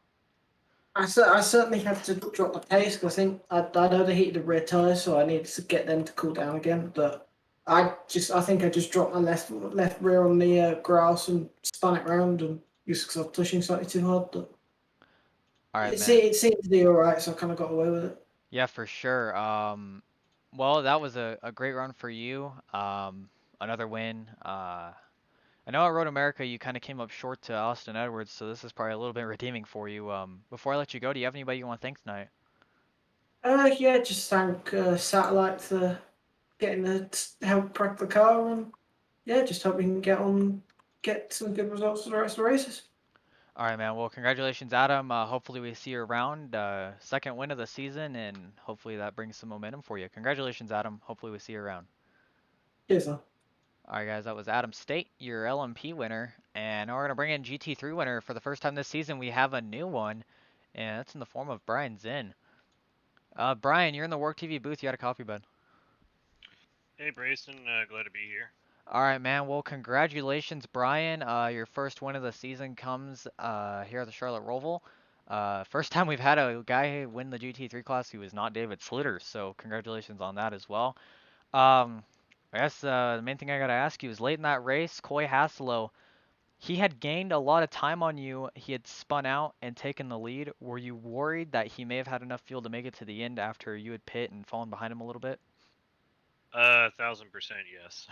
I certainly had to drop the pace because I think I'd overheated the rear tyres, so I needed to get them to cool down again. But I think I just dropped my left rear on the grass and spun it round, and just because I was pushing slightly too hard. But All right, man. it seemed to be all right, so I kind of got away with it. Yeah, for sure. Well, that was a great run for you. Another win. I know at Road America you kind of came up short to Austin Edwards, so this is probably a little bit redeeming for you. Before I let you go, do you have anybody you want to thank tonight? Yeah, just thank Satellite for getting the help prep the car, and yeah, just hope we can get some good results for the rest of the races. All right, man. Well, congratulations, Adam. Hopefully we see you around. Second win of the season, and hopefully that brings some momentum for you. Congratulations, Adam. Hopefully we see you around. Cheers, man. All right, guys. That was Adam State, your LMP winner, and now we're gonna bring in GT3 winner for the first time this season. We have a new one, and that's in the form of Brian Zinn. Brian, you're in the WORC TV booth. You got a coffee, bud. Hey, Braison, glad to be here. All right, man. Well, congratulations, Brian. Your first win of the season comes here at the Charlotte Roval. First time we've had a guy win the GT3 class who was not David Sluter, so congratulations on that as well. Um, I guess the main thing I gotta ask you is late in that race, Coy Hasselo, he had gained a lot of time on you. He had spun out and taken the lead. Were you worried that he may have had enough fuel to make it to the end after you had pit and fallen behind him a little bit? 1,000% yes.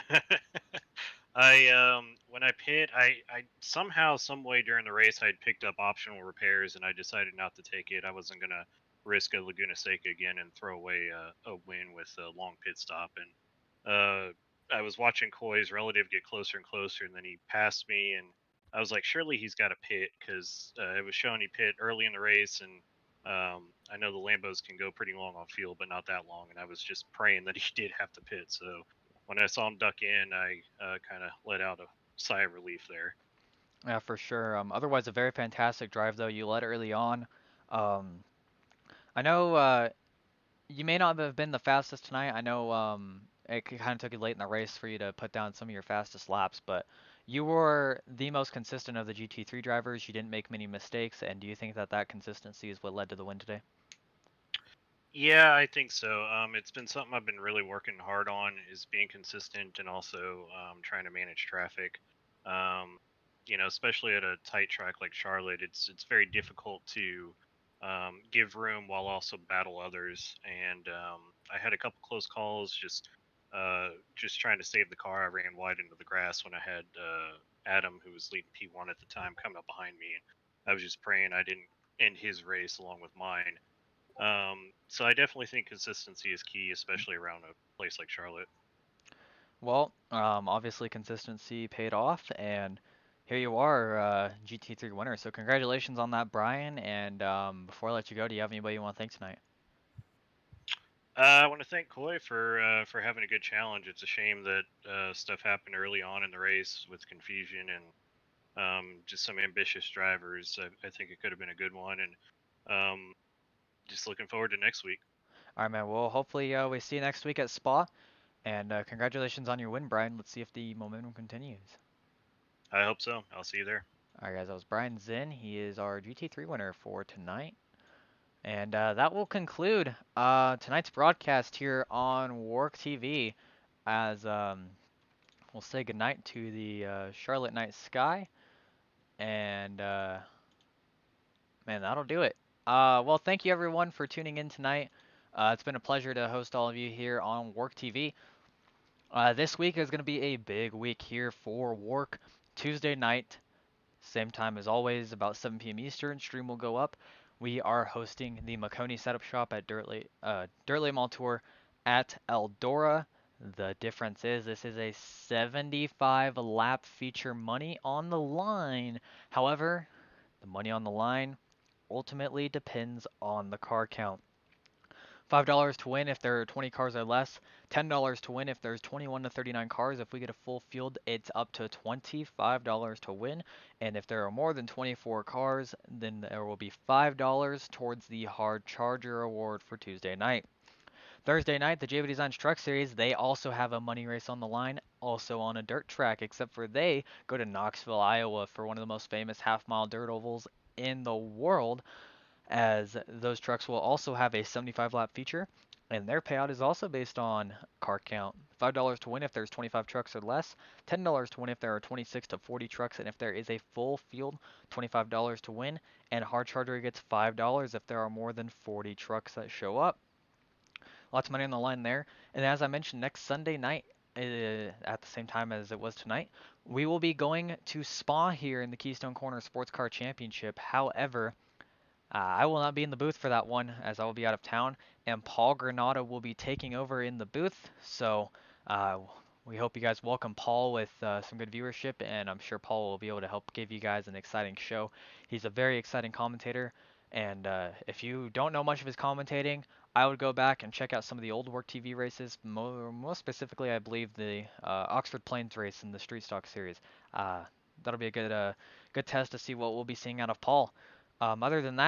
When I pit, I somehow, some way during the race, I'd picked up optional repairs, and I decided not to take it. I wasn't gonna risk a Laguna Seca again and throw away a win with a long pit stop. And I was watching Coy's relative get closer and closer, and then he passed me, and I was like, surely he's got to pit because it was showing he pit early in the race, and I know the Lambos can go pretty long on fuel, but not that long, and I was just praying that he did have to pit. So when I saw him duck in, I kind of let out a sigh of relief there. Yeah, for sure. Otherwise, a very fantastic drive though. You led early on. Um, I know you may not have been the fastest tonight. I know it kind of took you late in the race for you to put down some of your fastest laps, but you were the most consistent of the GT3 drivers. You didn't make many mistakes, and do you think that that consistency is what led to the win today? Yeah, I think so. It's been something I've been really working hard on is being consistent and also trying to manage traffic. Um, especially at a tight track like Charlotte, it's very difficult to give room while also battle others. And I had a couple close calls, just trying to save the car. I ran wide into the grass when I had Adam, who was leading P1 at the time, coming up behind me. I was just praying I didn't end his race along with mine. So I definitely think consistency is key, especially around a place like Charlotte. Well, obviously consistency paid off, and here you are, GT3 winner. So congratulations on that, Brian. And before I let you go, do you have anybody you want to thank tonight? I want to thank Coy for having a good challenge. It's a shame that stuff happened early on in the race with confusion and just some ambitious drivers. I think it could have been a good one, and just looking forward to next week. All right, man. Well, hopefully we see you next week at Spa. And congratulations on your win, Brian. Let's see if the momentum continues. I hope so. I'll see you there. All right, guys. That was Brian Zinn. He is our GT3 winner for tonight. And that will conclude tonight's broadcast here on WORC TV. As we'll say goodnight to the Charlotte Night Sky. And man, that'll do it. Well, thank you everyone for tuning in tonight. It's been a pleasure to host all of you here on WORC TV. This week is going to be a big week here for WORC. Tuesday night, same time as always, about 7 p.m. Eastern, stream will go up. We are hosting the Maconi Setup Shop at Dirtley Mall Tour at Eldora. The difference is this is a 75 lap feature, money on the line. However, the money on the line ultimately depends on the car count. $5 to win if there are 20 cars or less. $10 to win if there's 21 to 39 cars. If we get a full field, it's up to $25 to win. And if there are more than 24 cars, then there will be $5 towards the Hard Charger award for Tuesday night. Thursday night, the JV Designs Truck Series, they also have a money race on the line, also on a dirt track, except for they go to Knoxville, Iowa for one of the most famous half-mile dirt ovals in the world, as those trucks will also have a 75 lap feature, and their payout is also based on car count. $5 to win if there's 25 trucks or less, $10 to win if there are 26 to 40 trucks, and if there is a full field, $25 to win, and Hard Charger gets $5 if there are more than 40 trucks that show up. Lots of money on the line there. And as I mentioned, next Sunday night, at the same time as it was tonight, we will be going to Spa here in the Keystone Corner Sports Car Championship. However, I will not be in the booth for that one, as I will be out of town, and Paul Granata will be taking over in the booth. So we hope you guys welcome Paul with some good viewership, and I'm sure Paul will be able to help give you guys an exciting show. He's a very exciting commentator, and if you don't know much of his commentating, I would go back and check out some of the old WORC TV races, most specifically, I believe, the Oxford Plains race in the Street Stock Series. That'll be a good test to see what we'll be seeing out of Paul. Other than that,